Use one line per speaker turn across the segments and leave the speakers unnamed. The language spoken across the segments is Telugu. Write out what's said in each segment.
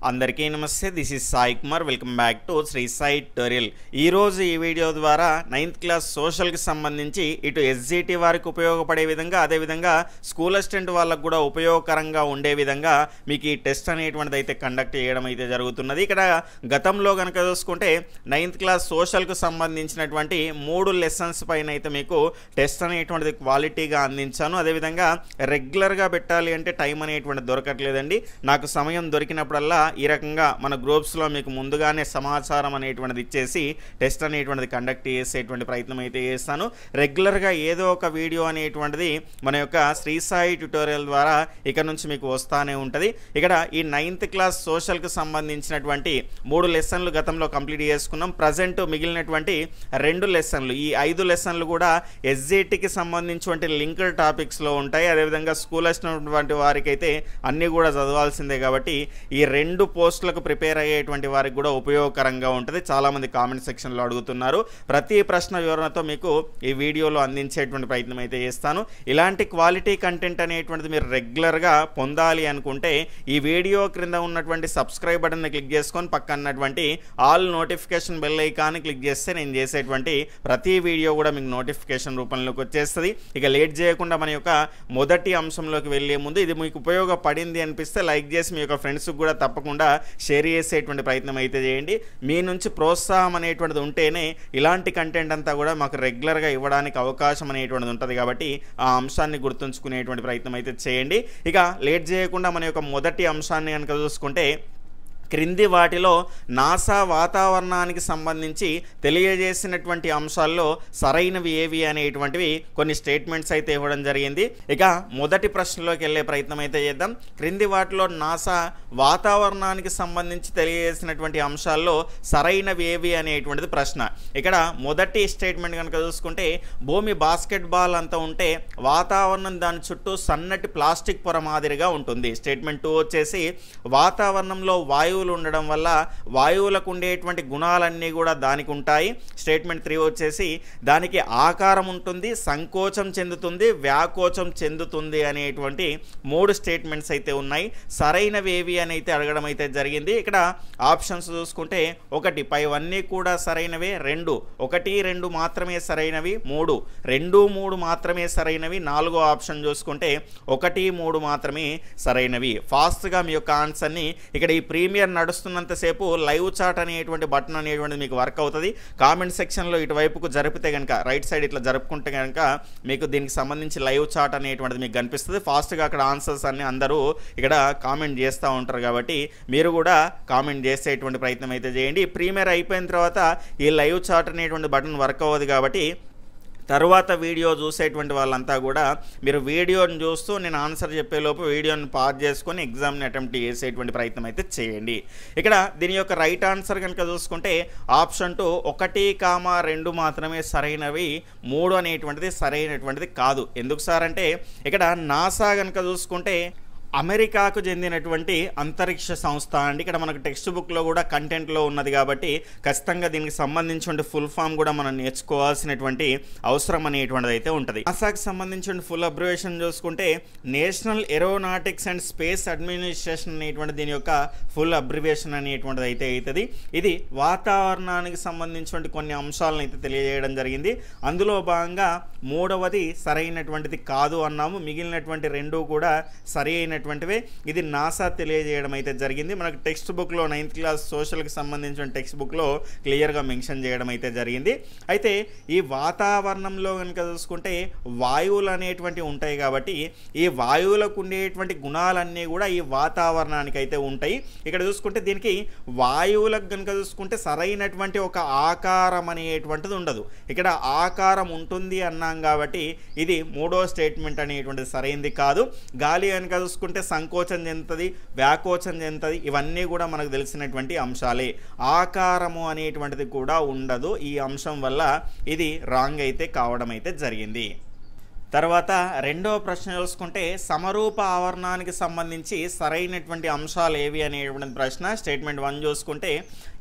అందరికీ నమస్తే. This is Sai Kumar. Welcome back to Sri Sai Tutorial. ఈరోజు ఈ వీడియో ద్వారా 9th క్లాస్ సోషల్కి సంబంధించి ఇటు ఎస్జిటి వారికి ఉపయోగపడే విధంగా, అదేవిధంగా స్కూల్ అసిస్టెంట్ వాళ్ళకు కూడా ఉపయోగకరంగా ఉండే విధంగా మీకు ఈ టెస్ట్ అనేటువంటిది అయితే కండక్ట్ చేయడం అయితే జరుగుతున్నది. ఇక్కడ గతంలో కనుక చూసుకుంటే 9th క్లాస్ సోషల్కు సంబంధించినటువంటి 3 లెసన్స్ పైన అయితే మీకు టెస్ట్ అనేటువంటిది క్వాలిటీగా అందించాను. అదేవిధంగా రెగ్యులర్గా పెట్టాలి అంటే టైం అనేటువంటిది దొరకట్లేదండి. నాకు సమయం దొరికినప్పుడల్లా ఈ రకంగా మన గ్రూప్స్లో మీకు ముందుగానే సమాచారం అనేటువంటిది ఇచ్చేసి టెస్ట్ అనేటువంటిది కండక్ట్ చేసేటువంటి ప్రయత్నం అయితే చేస్తాను. రెగ్యులర్గా ఏదో ఒక వీడియో అనేటువంటిది మన యొక్క శ్రీ సాయి ట్యుటోరియల్ ద్వారా ఇక నుంచి మీకు వస్తూనే ఉంటుంది. ఇక్కడ ఈ 9th క్లాస్ సోషల్కి సంబంధించినటువంటి 3 లెసన్లు గతంలో కంప్లీట్ చేసుకున్నాం. ప్రజెంట్ మిగిలినటువంటి 2 లెసన్లు, ఈ 5 లెసన్లు కూడా ఎస్జిటికి సంబంధించినటువంటి లింక్డ్ టాపిక్స్లో ఉంటాయి. అదేవిధంగా స్కూల్ వచ్చినటువంటి వారికి అయితే అన్నీ కూడా చదవాల్సిందే కాబట్టి ఈ 2 పోస్టులకు ప్రిపేర్ అయ్యేటువంటి వారికి కూడా ఉపయోగకరంగా ఉంటుంది. చాలామంది కామెంట్ సెక్షన్లో అడుగుతున్నారు. ప్రతి ప్రశ్న వివరణతో మీకు ఈ వీడియోలో అందించేటువంటి ప్రయత్నం అయితే చేస్తాను. ఇలాంటి క్వాలిటీ కంటెంట్ అనేటువంటిది మీరు రెగ్యులర్గా పొందాలి అనుకుంటే ఈ వీడియో క్రింద ఉన్నటువంటి సబ్స్క్రైబ్ బటన్ని క్లిక్ చేసుకొని పక్కనటువంటి ఆల్ నోటిఫికేషన్ బెల్ ఐకాన్ని క్లిక్ చేస్తే నేను చేసేటువంటి ప్రతి వీడియో కూడా మీకు నోటిఫికేషన్ రూపంలోకి వచ్చేస్తుంది. ఇక లేట్ చేయకుండా మన యొక్క మొదటి అంశంలోకి వెళ్ళే ముందు ఇది మీకు ఉపయోగపడింది అనిపిస్తే లైక్ చేసి మీ యొక్క ఫ్రెండ్స్కి కూడా తప్పకుండా షేర్ చేసేటువంటి ప్రయత్నం అయితే చేయండి. మీ నుంచి ప్రోత్సాహం అనేటువంటిది ఉంటేనే ఇలాంటి కంటెంట్ అంతా కూడా మాకు రెగ్యులర్గా ఇవ్వడానికి అవకాశం అనేటువంటిది ఉంటుంది. కాబట్టి ఆ అంశాన్ని గుర్తుంచుకునేటువంటి ప్రయత్నం అయితే చేయండి. ఇక లేట్ చేయకుండా మన యొక్క మొదటి అంశాన్ని కనుక చూసుకుంటే, క్రింది వాటిలో నాసా వాతావరణానికి సంబంధించి తెలియజేసినటువంటి అంశాల్లో సరైనవి ఏవి అనేటువంటివి కొన్ని స్టేట్మెంట్స్ అయితే ఇవ్వడం జరిగింది. ఇక మొదటి ప్రశ్నలోకి వెళ్ళే ప్రయత్నం అయితే చేద్దాం. క్రింది వాటిలో నాసా వాతావరణానికి సంబంధించి తెలియజేసినటువంటి అంశాల్లో సరైనవి ఏవి అనేటువంటిది ప్రశ్న. ఇక్కడ మొదటి స్టేట్మెంట్ కనుక చూసుకుంటే, భూమి బాస్కెట్బాల్ అంతా ఉంటే వాతావరణం దాని చుట్టూ సన్నటి ప్లాస్టిక్ పొర మాదిరిగా ఉంటుంది. స్టేట్మెంట్ 2 వచ్చేసి, వాతావరణంలో వాయువులు ఉండడం వల్ల వాయువులకు ఉండేటువంటి గుణాలన్నీ కూడా దానికి ఉంటాయి. స్టేట్మెంట్ 3 వచ్చేసి, దానికి ఆకారం ఉంటుంది, సంకోచం చెందుతుంది, వ్యాకోచం చెందుతుంది అనేటువంటి 3 స్టేట్మెంట్స్ అయితే ఉన్నాయి. సరైనవి ఏవి అని అయితే అడగడం అయితే జరిగింది. ఇక్కడ ఆప్షన్స్ చూసుకుంటే 1 పైవన్నీ కూడా సరైనవే, 2 1 2 మాత్రమే సరైనవి, 3 2 3 మాత్రమే సరైనవి, 4వ ఆప్షన్ చూసుకుంటే 1 3 మాత్రమే సరైనవి. ఫాస్ట్గా మీ యొక్క ఆన్సర్ని ఇక్కడ ఈ ప్రీమియర్ నడుస్తున్నంతసేపు లైవ్ చాట్ అనేటువంటి బటన్ అనేటువంటిది మీకు వర్క్ అవుతుంది. కామెంట్ సెక్షన్లో ఇటువైపుకు జరిపితే కనుక, రైట్ సైడ్ ఇట్లా జరుపుకుంటే కనుక మీకు దీనికి సంబంధించి లైవ్ చాట్ అనేటువంటిది మీకు కనిపిస్తుంది. ఫాస్ట్గా అక్కడ ఆన్సర్స్ అన్ని అందరూ ఇక్కడ కామెంట్ చేస్తూ ఉంటారు కాబట్టి మీరు కూడా కామెంట్ చేసేటువంటి ప్రయత్నం అయితే చేయండి. ప్రీమియర్ అయిపోయిన తర్వాత ఈ లైవ్ చాట్ అనేటువంటి బటన్ వర్క్ అవ్వదు కాబట్టి తర్వాత వీడియో చూసేటువంటి వాళ్ళంతా కూడా మీరు వీడియోని చూస్తూ నేను ఆన్సర్ చెప్పేలోపు వీడియోని పాజ్ చేసుకొని ఎగ్జామ్ని అటెంప్ట్ చేసేటువంటి ప్రయత్నం అయితే చేయండి. ఇక్కడ దీని యొక్క రైట్ ఆన్సర్ కనుక చూసుకుంటే ఆప్షన్ 2 1, 2 మాత్రమే సరైనవి, 3 అనేటువంటిది సరైనటువంటిది కాదు. ఎందుకు సార్ అంటే, ఇక్కడ నాసా కనుక చూసుకుంటే అమెరికాకు చెందినటువంటి అంతరిక్ష సంస్థ అండి. ఇక్కడ మనకు టెక్స్ట్ బుక్లో కూడా కంటెంట్లో ఉన్నది కాబట్టి ఖచ్చితంగా దీనికి సంబంధించిన ఫుల్ ఫామ్ కూడా మనం నేర్చుకోవాల్సినటువంటి అవసరం అనేటువంటిది అయితే ఉంటుంది. నాసాకి సంబంధించిన ఫుల్ అబ్రివేషన్ చూసుకుంటే national aeronautics and space administration అనేటువంటి దీని యొక్క ఫుల్ అబ్రివేషన్ అనేటువంటిది అయితే అవుతుంది. ఇది వాతావరణానికి సంబంధించిన కొన్ని అంశాలను అయితే తెలియజేయడం జరిగింది. అందులో భాగంగా 3వది సరైనటువంటిది కాదు అన్నాము. మిగిలినటువంటి 2 కూడా సరైన ఇది నాసా తెలియజేయడం అయితే జరిగింది. మనకు టెక్స్ట్ బుక్లో 9th క్లాస్ సోషల్కి సంబంధించిన టెక్స్ట్ బుక్లో క్లియర్గా మెన్షన్ చేయడం అయితే జరిగింది. అయితే ఈ వాతావరణంలో కనుక చూసుకుంటే వాయువులు అనేటువంటివి ఉంటాయి కాబట్టి ఈ వాయువులకు ఉండేటువంటి గుణాలన్నీ కూడా ఈ వాతావరణానికి అయితే ఉంటాయి. ఇక్కడ చూసుకుంటే దీనికి వాయువులకు కనుక చూసుకుంటే సరైనటువంటి ఒక ఆకారం అనేటువంటిది ఉండదు. ఇక్కడ ఆకారం ఉంటుంది అన్నాం కాబట్టి ఇది 3వ స్టేట్మెంట్ అనేటువంటిది సరైనది కాదు. గాలి కనుక చూసుకుంటే సంకోచం చెందుతుంది, వ్యాకోచం చెందుతుంది. ఇవన్నీ కూడా మనకు తెలిసినటువంటి అంశాలే. ఆకారము అనేటువంటిది కూడా ఉండదు. ఈ అంశం వల్ల ఇది రాంగ్ అయితే కావడం అయితే జరిగింది. తర్వాత రెండవ ప్రశ్న చూసుకుంటే సమరూప ఆవరణానికి సంబంధించి సరైనటువంటి అంశాలు ఏవి అనేటువంటి ప్రశ్న. స్టేట్మెంట్ 1 చూసుకుంటే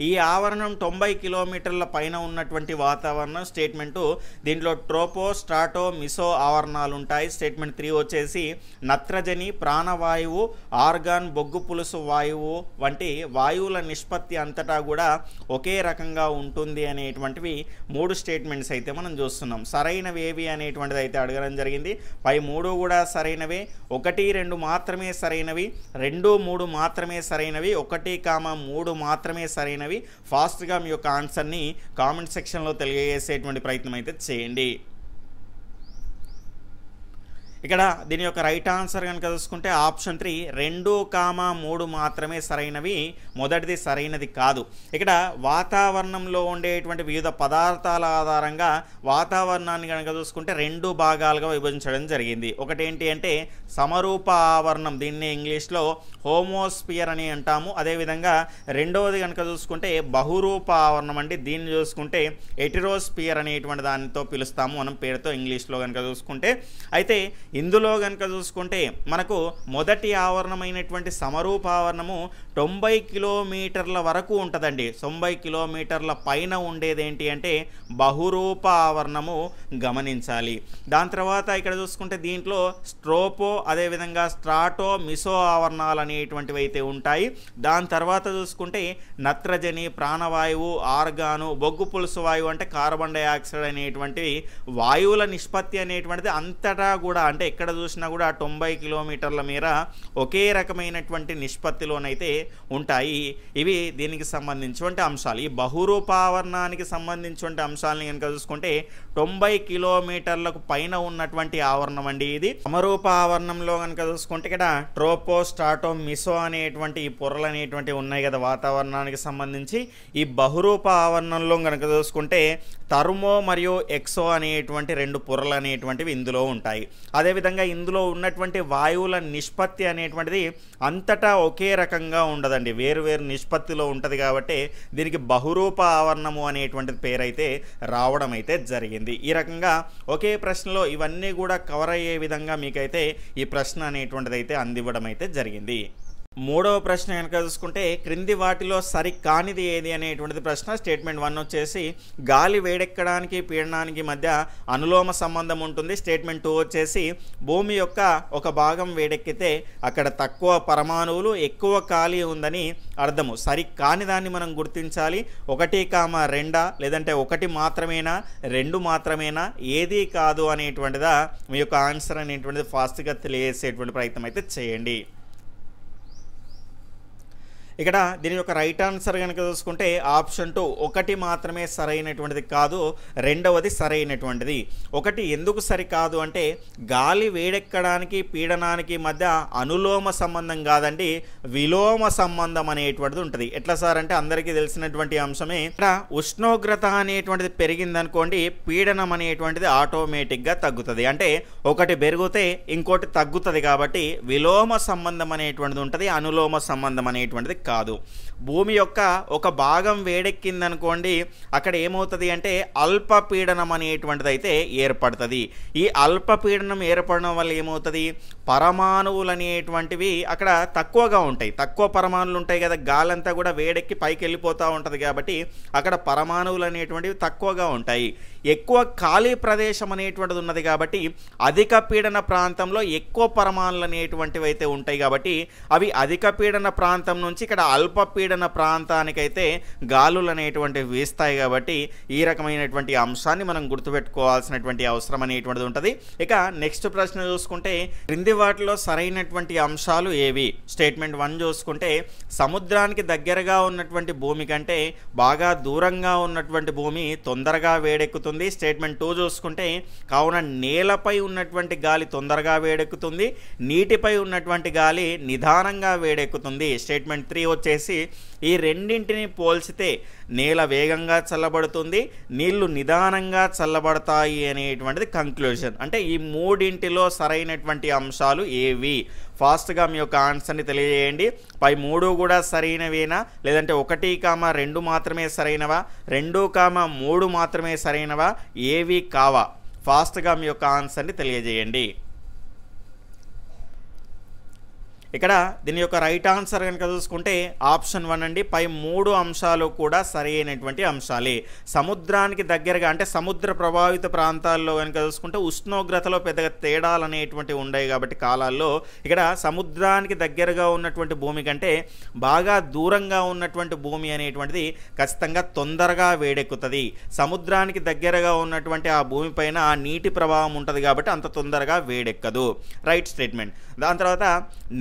ఈ ఆవరణం 90 కిలోమీటర్ల పైన ఉన్నటువంటి వాతావరణం. స్టేట్మెంట్ 2 దీంట్లో ట్రోపో, స్ట్రాటో, మిసో ఆవరణాలు ఉంటాయి. స్టేట్మెంట్ 3 వచ్చేసి నత్రజని, ప్రాణవాయువు, ఆర్గాన్, బొగ్గు పులుసు వాయువు వంటి వాయువుల నిష్పత్తి అంతటా కూడా ఒకే రకంగా ఉంటుంది అనేటువంటివి 3 స్టేట్మెంట్స్ అయితే మనం చూస్తున్నాం. సరైనవి ఏవి అనేటువంటిది అయితే అడగడం జరిగింది. పై 3 కూడా సరైనవే. 1, 2 మాత్రమే సరైనవి, 2, 3 మాత్రమే సరైనవి, 1, 3 మాత్రమే సరైనవి. ఫాస్ట్గా మీ యొక్క ఆన్సర్ని కామెంట్ సెక్షన్లో తెలియజేసేటువంటి ప్రయత్నం అయితే చేయండి. ఇక్కడ దీని యొక్క రైట్ ఆన్సర్ కనుక చూసుకుంటే ఆప్షన్ 3 2, 3 మాత్రమే సరైనవి. మొదటిది సరైనది కాదు. ఇక్కడ వాతావరణంలో ఉండేటువంటి వివిధ పదార్థాల ఆధారంగా వాతావరణాన్ని కనుక చూసుకుంటే 2 భాగాలుగా విభజించడం జరిగింది. ఒకటి ఏంటి అంటే సమరూప ఆవరణం, దీన్ని ఇంగ్లీష్లో హోమోస్పియర్ అని అంటాము. అదేవిధంగా రెండవది కనుక చూసుకుంటే బహురూప ఆవరణం అండి, దీన్ని చూసుకుంటే ఎటిరోస్పియర్ అనేటువంటి దానితో పిలుస్తాము మనం పేరుతో ఇంగ్లీష్లో కనుక చూసుకుంటే. అయితే ఇందులో కనుక చూసుకుంటే మనకు మొదటి ఆవరణమైనటువంటి సమరూప ఆవరణము 90 కిలోమీటర్ల వరకు ఉంటుందండి. 90 కిలోమీటర్ల పైన ఉండేది ఏంటి అంటే బహురూప ఆవరణము గమనించాలి. దాని తర్వాత ఇక్కడ చూసుకుంటే దీంట్లో స్ట్రోపో, అదేవిధంగా స్ట్రాటో, మిసో ఆవరణాలు అనేటువంటివి అయితే ఉంటాయి. దాని తర్వాత చూసుకుంటే నత్రజని, ప్రాణవాయువు, ఆర్గాను, బొగ్గు పులుసు వాయువు అంటే కార్బన్ డైఆక్సైడ్ అనేటువంటి వాయువుల నిష్పత్తి అనేటువంటిది అంతటా కూడా అంటే ఎక్కడ చూసినా కూడా 90 కిలోమీటర్ల మేర ఒకే రకమైనటువంటి నిష్పత్తిలోనైతే ఉంటాయి. ఇవి దీనికి సంబంధించినటువంటి అంశాలు. ఈ బహురూపావరణానికి సంబంధించినటువంటి అంశాలని కనుక చూసుకుంటే 90 కిలోమీటర్లకు పైన ఉన్నటువంటి ఆవరణం అండి ఇది. సమరూప ఆవరణంలో కనుక చూసుకుంటే ఇక్కడ ట్రోపో, స్ట్రాటో, మిసో అనేటువంటి ఈ పొరలు అనేటువంటివి ఉన్నాయి కదా వాతావరణానికి సంబంధించి. ఈ బహురూప ఆవరణంలో కనుక చూసుకుంటే థర్మో మరియు ఎక్సో అనేటువంటి 2 పొరలు అనేటువంటివి ఇందులో ఉంటాయి. అదేవిధంగా ఇందులో ఉన్నటువంటి వాయువుల నిష్పత్తి అనేటువంటిది అంతటా ఒకే రకంగా ఉండదండి, వేరు నిష్పత్తిలో ఉంటుంది. కాబట్టి దీనికి బహురూప ఆవరణము అనేటువంటి పేరైతే రావడం అయితే జరిగింది. ఈ రకంగా ఒకే ప్రశ్నలో ఇవన్నీ కూడా కవర్ అయ్యే విధంగా మీకైతే ఈ ప్రశ్న అనేటువంటిది అయితే అందివ్వడం అయితే జరిగింది. మూడవ ప్రశ్న కనుక చూసుకుంటే క్రింది వాటిలో సరికానిది ఏది అనేటువంటిది ప్రశ్న. స్టేట్మెంట్ 1 వచ్చేసి గాలి వేడెక్కడానికి పీడనానికి మధ్య అనులోమ సంబంధం ఉంటుంది. స్టేట్మెంట్ 2 వచ్చేసి భూమి యొక్క ఒక భాగం వేడెక్కితే అక్కడ తక్కువ పరమాణువులు ఎక్కువ ఖాళీ ఉందని అర్థము. సరికాని దాన్ని మనం గుర్తించాలి. 1, 2 లేదంటే 1 మాత్రమేనా, 2 మాత్రమేనా, ఏది కాదు అనేటువంటిదా మీ యొక్క ఆన్సర్ అనేటువంటిది ఫాస్ట్గా తెలియజేసేటువంటి ప్రయత్నం అయితే చేయండి. ఇక్కడ దీని యొక్క రైట్ ఆన్సర్ కనుక చూసుకుంటే ఆప్షన్ 2 1 మాత్రమే సరైనటువంటిది కాదు, రెండవది సరైనటువంటిది. 1 ఎందుకు సరికాదు అంటే గాలి వేడెక్కడానికి పీడనానికి మధ్య అనులోమ సంబంధం కాదండి, విలోమ సంబంధం అనేటువంటిది ఉంటుంది. ఎట్లా సార్ అంటే అందరికీ తెలిసినటువంటి అంశమే. ఇక్కడ ఉష్ణోగ్రత అనేటువంటిది పెరిగిందనుకోండి పీడనం అనేటువంటిది ఆటోమేటిక్గా తగ్గుతుంది. అంటే ఒకటి పెరిగితే ఇంకోటి తగ్గుతుంది. కాబట్టి విలోమ సంబంధం అనేటువంటిది ఉంటుంది, అనులోమ సంబంధం అనేటువంటిది కాదు. భూమి యొక్క ఒక భాగం వేడెక్కిందనుకోండి అక్కడ ఏమవుతుంది అంటే అల్పపీడనం అనేటువంటిది అయితే ఏర్పడుతుంది. ఈ అల్పపీడనం ఏర్పడడం వల్ల ఏమవుతుంది, పరమాణువులు అనేటువంటివి అక్కడ తక్కువగా ఉంటాయి. తక్కువ పరమాణువులు ఉంటాయి కదా, గాలంతా కూడా వేడెక్కి పైకి వెళ్ళిపోతూ ఉంటుంది. కాబట్టి అక్కడ పరమాణువులు అనేటువంటివి తక్కువగా ఉంటాయి. ఎక్కువ ఖాళీ ప్రదేశం అనేటువంటిది ఉన్నది కాబట్టి అధిక పీడన ప్రాంతంలో ఎక్కువ పరమాణువులు అనేటువంటివి అయితే ఉంటాయి. కాబట్టి అవి అధిక పీడన ప్రాంతం నుంచి ఇక్కడ అల్పపీడన ప్రాంతానికైతే గాలులు అనేటువంటివి వీస్తాయి. కాబట్టి ఈ రకమైనటువంటి అంశాన్ని మనం గుర్తుపెట్టుకోవాల్సినటువంటి అవసరం అనేటువంటిది ఉంటుంది. ఇక నెక్స్ట్ ప్రశ్న చూసుకుంటే క్రింది వాటిలో సరైనటువంటి అంశాలు ఏవి. స్టేట్మెంట్ 1 చూసుకుంటే సముద్రానికి దగ్గరగా ఉన్నటువంటి భూమి కంటే బాగా దూరంగా ఉన్నటువంటి భూమి తొందరగా వేడెక్కుతుంది. స్టేట్మెంట్ 2 చూసుకుంటే కావున నేలపై ఉన్నటువంటి గాలి తొందరగా వేడెక్కుతుంది, నీటిపై ఉన్నటువంటి గాలి నిదానంగా వేడెక్కుతుంది. స్టేట్మెంట్ 3 వచ్చేసి ఈ రెండింటిని పోల్చితే నేల వేగంగా చల్లబడుతుంది, నీళ్లు నిదానంగా చల్లబడతాయి అనేటువంటిది కంక్లూజన్. అంటే ఈ మూడింటిలో సరైనటువంటి అంశాలు ఏవి? ఫాస్ట్గా మీ యొక్క ఆన్సర్ని తెలియజేయండి. పై 3 కూడా సరైనవేనా, లేదంటే 1, 2 మాత్రమే సరైనవా, 2, 3 మాత్రమే సరైనవా, ఏవి కావా? ఫాస్ట్గా మీ యొక్క ఆన్సర్ని తెలియజేయండి. ఇక్కడ దీని యొక్క రైట్ ఆన్సర్ కనుక చూసుకుంటే ఆప్షన్ 1 అండి. పై 3 అంశాలు కూడా సరైనటువంటి అంశాలే. సముద్రానికి దగ్గరగా అంటే సముద్ర ప్రభావిత ప్రాంతాల్లో కనుక చూసుకుంటే ఉష్ణోగ్రతలో పెద్దగా తేడాలు అనేటువంటివి ఉండవు కాబట్టి కాలాల్లో ఇక్కడ సముద్రానికి దగ్గరగా ఉన్నటువంటి భూమి కంటే బాగా దూరంగా ఉన్నటువంటి భూమి అనేటువంటిది ఖచ్చితంగా తొందరగా వేడెక్కుతుంది. సముద్రానికి దగ్గరగా ఉన్నటువంటి ఆ భూమిపైన నీటి ప్రభావం ఉంటుంది కాబట్టి అంత తొందరగా వేడెక్కదు. Right statement. దాని తర్వాత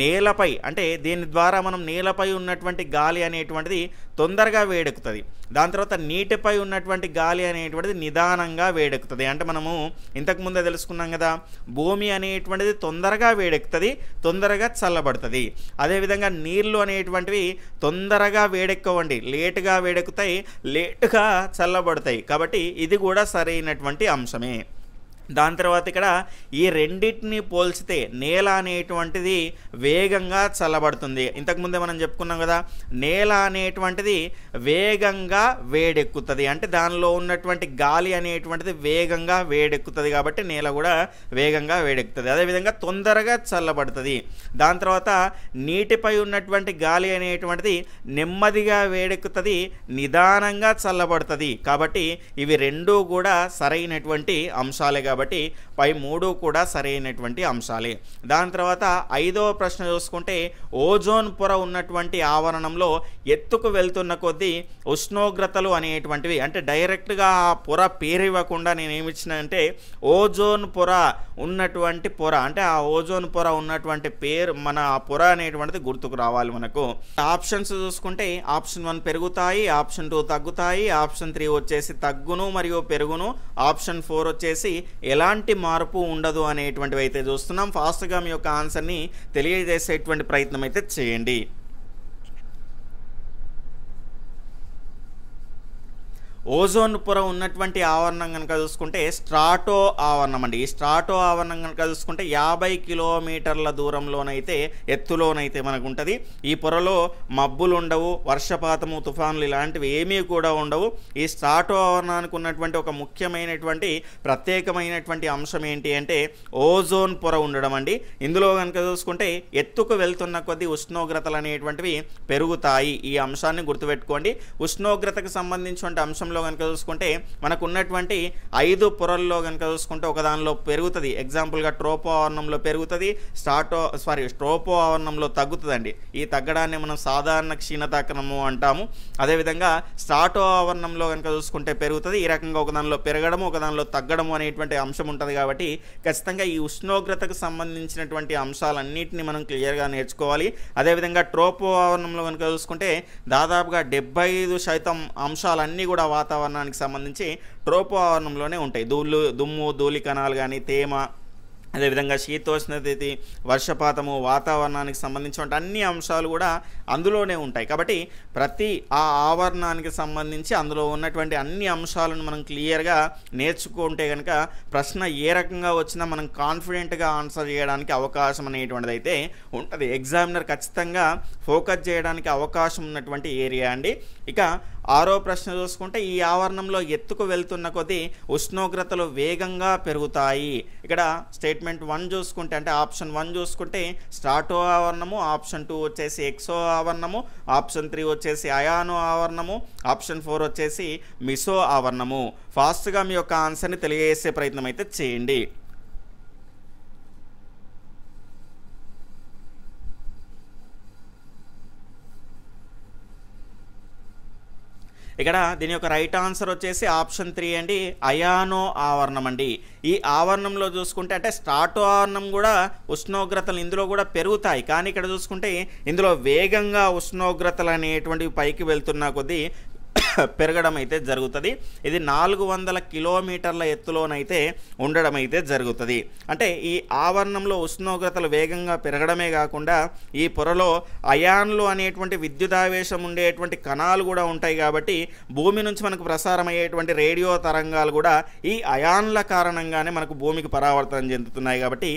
నేలపై అంటే దీని ద్వారా మనం నేలపై ఉన్నటువంటి గాలి అనేటువంటిది తొందరగా వేడెక్కుతుంది. దాని తర్వాత నీటిపై ఉన్నటువంటి గాలి అనేటువంటిది నిదానంగా వేడెక్కుతుంది. అంటే మనము ఇంతకుముందే తెలుసుకున్నాం కదా, భూమి అనేటువంటిది తొందరగా వేడెక్కుతుంది, తొందరగా చల్లబడుతుంది. అదేవిధంగా నీళ్ళు అనేటువంటివి తొందరగా వేడెక్కవండి, లేటుగా వేడెక్కుతాయి, లేటుగా చల్లబడతాయి. కాబట్టి ఇది కూడా సరైనటువంటి అంశమే. దాని తర్వాత ఇక్కడ ఈ రెండింటిని పోల్చితే నేల అనేటువంటిది వేగంగా చల్లబడుతుంది. ఇంతకుముందే మనం చెప్పుకున్నాం కదా, నేల అనేటువంటిది వేగంగా వేడెక్కుతుంది. అంటే దానిలో ఉన్నటువంటి గాలి అనేటువంటిది వేగంగా వేడెక్కుతుంది కాబట్టి నేల కూడా వేగంగా వేడెక్కుతుంది. అదేవిధంగా తొందరగా చల్లబడుతుంది. దాని తర్వాత నీటిపై ఉన్నటువంటి గాలి అనేటువంటిది నెమ్మదిగా వేడెక్కుతుంది, నిదానంగా చల్లబడుతుంది. కాబట్టి ఇవి రెండూ కూడా సరైనటువంటి అంశాలే కాబట్టి పై 3 కూడా సరైనటువంటి అంశాలే. దాని తర్వాత 5వ ప్రశ్న చూసుకుంటే ఓజోన్ పొర ఉన్నటువంటి ఆవరణంలో ఎత్తుకు వెళ్తున్న కొద్దీ ఉష్ణోగ్రతలు అనేటువంటివి అంటే డైరెక్ట్గా ఆ పొర పేరివ్వకుండా నేను ఏమిచ్చిన అంటే ఓజోన్ పొర ఉన్నటువంటి పొర అంటే ఆ ఓజోన్ పొర ఉన్నటువంటి పేరు మన ఆ పొర అనేటువంటిది గుర్తుకు రావాలి మనకు. ఆప్షన్స్ చూసుకుంటే ఆప్షన్ 1 పెరుగుతాయి, ఆప్షన్ 2 తగ్గుతాయి, ఆప్షన్ 3 వచ్చేసి తగ్గును మరియు పెరుగును, ఆప్షన్ 4 వచ్చేసి ఎలాంటి మార్పు ఉండదు అనేటువంటివి అయితే చూస్తున్నాం. ఫాస్ట్గా మీ యొక్క ఆన్సర్ని తెలియజేసేటువంటి ప్రయత్నం అయితే చేయండి. ఓజోన్ పొర ఉన్నటువంటి ఆవరణం కనుక చూసుకుంటే స్ట్రాటో ఆవరణం అండి. ఈ స్ట్రాటో ఆవరణం కనుక చూసుకుంటే 50 కిలోమీటర్ల దూరంలోనైతే ఎత్తులోనైతే మనకు ఉంటుంది. ఈ పొరలో మబ్బులు ఉండవు, వర్షపాతము, తుఫానులు ఇలాంటివి ఏమీ కూడా ఉండవు. ఈ స్ట్రాటో ఆవరణానికి ఉన్నటువంటి ఒక ముఖ్యమైనటువంటి ప్రత్యేకమైనటువంటి అంశం ఏంటి అంటే ఓజోన్ పొర ఉండడం అండి. ఇందులో కనుక చూసుకుంటే ఎత్తుకు వెళ్తున్న కొద్దీ ఉష్ణోగ్రతలు అనేటువంటివి పెరుగుతాయి. ఈ అంశాన్ని గుర్తుపెట్టుకోండి. ఉష్ణోగ్రతకు సంబంధించిన అంశం కనుక చూసుకుంటే మనకు ఉన్నటువంటి 5 పొరల్లో కనుక చూసుకుంటే ఒక దానిలో పెరుగుతుంది. ఎగ్జాంపుల్గా ట్రోపో ఆవరణంలో పెరుగుతుంది, ట్రోపో ఆవరణంలో తగ్గుతుందండి. ఈ తగ్గడాన్ని మనం సాధారణ క్షీణతాకరణము అంటాము. అదేవిధంగా స్ట్రాటో ఆవరణంలో కనుక చూసుకుంటే పెరుగుతుంది. ఈ రకంగా ఒక దానిలో పెరగడము ఒక దానిలో తగ్గడము అనేటువంటి అంశం ఉంటుంది. కాబట్టి ఖచ్చితంగా ఈ ఉష్ణోగ్రతకు సంబంధించినటువంటి అంశాలన్నింటినీ మనం క్లియర్గా నేర్చుకోవాలి. అదేవిధంగా ట్రోపో ఆవరణంలో కనుక చూసుకుంటే దాదాపుగా 75% అంశాలన్నీ కూడా వాతావరణానికి సంబంధించి ట్రోపో ఆవరణంలోనే ఉంటాయి. దుమ్ము, ధూళి కణాలు కానీ, తేమ, అదేవిధంగా శీతోష్ణస్థితి, వర్షపాతము, వాతావరణానికి సంబంధించిన అన్ని అంశాలు కూడా అందులోనే ఉంటాయి. కాబట్టి ప్రతి ఆ ఆవరణానికి సంబంధించి అందులో ఉన్నటువంటి అన్ని అంశాలను మనం క్లియర్గా నేర్చుకుంటే కనుక ప్రశ్న ఏ రకంగా వచ్చినా మనం కాన్ఫిడెంట్గా ఆన్సర్ చేయడానికి అవకాశం అనేటువంటిది అయితే ఉంటుంది. ఎగ్జామినర్ ఖచ్చితంగా ఫోకస్ చేయడానికి అవకాశం ఉన్నటువంటి ఏరియా అండి. ఇక 6వ ప్రశ్న చూసుకుంటే ఈ ఆవరణంలో ఎత్తుకు వెళ్తున్న కొద్దీ ఉష్ణోగ్రతలు వేగంగా పెరుగుతాయి. ఇక్కడ స్టేట్మెంట్ 1 చూసుకుంటే అంటే ఆప్షన్ 1 చూసుకుంటే స్ట్రాటో ఆవరణము, ఆప్షన్ 2 వచ్చేసి ఎక్సో ఆవరణము, ఆప్షన్ 3 వచ్చేసి అయానో ఆవరణము, ఆప్షన్ 4 వచ్చేసి మిసో ఆవరణము. ఫాస్ట్గా మీ యొక్క ఆన్సర్ని తెలియజేసే ప్రయత్నం అయితే చేయండి. ఇక్కడ దీని యొక్క రైట్ ఆన్సర్ వచ్చేసి ఆప్షన్ 3 అండి, అయానో ఆవరణం అండి. ఈ ఆవరణంలో చూసుకుంటే అంటే స్ట్రాటో ఆవరణం కూడా ఉష్ణోగ్రతలు ఇందులో కూడా పెరుగుతాయి. కానీ ఇక్కడ చూసుకుంటే ఇందులో వేగంగా ఉష్ణోగ్రతలు అనేటువంటివి పైకి వెళ్తున్న కొద్దీ పెరగడం అయితే జరుగుతుంది. ఇది 400 కిలోమీటర్ల ఎత్తులోనైతే ఉండడం అయితే జరుగుతుంది. అంటే ఈ ఆవరణంలో ఉష్ణోగ్రతలు వేగంగా పెరగడమే కాకుండా ఈ పొరలో అయాన్లు అనేటువంటి విద్యుదావేశం ఉండేటువంటి కణాలు కూడా ఉంటాయి. కాబట్టి భూమి నుంచి మనకు ప్రసారం అయ్యేటువంటి రేడియో తరంగాలు కూడా ఈ అయాన్ల కారణంగానే మనకు భూమికి పరావర్తనం చెందుతున్నాయి. కాబట్టి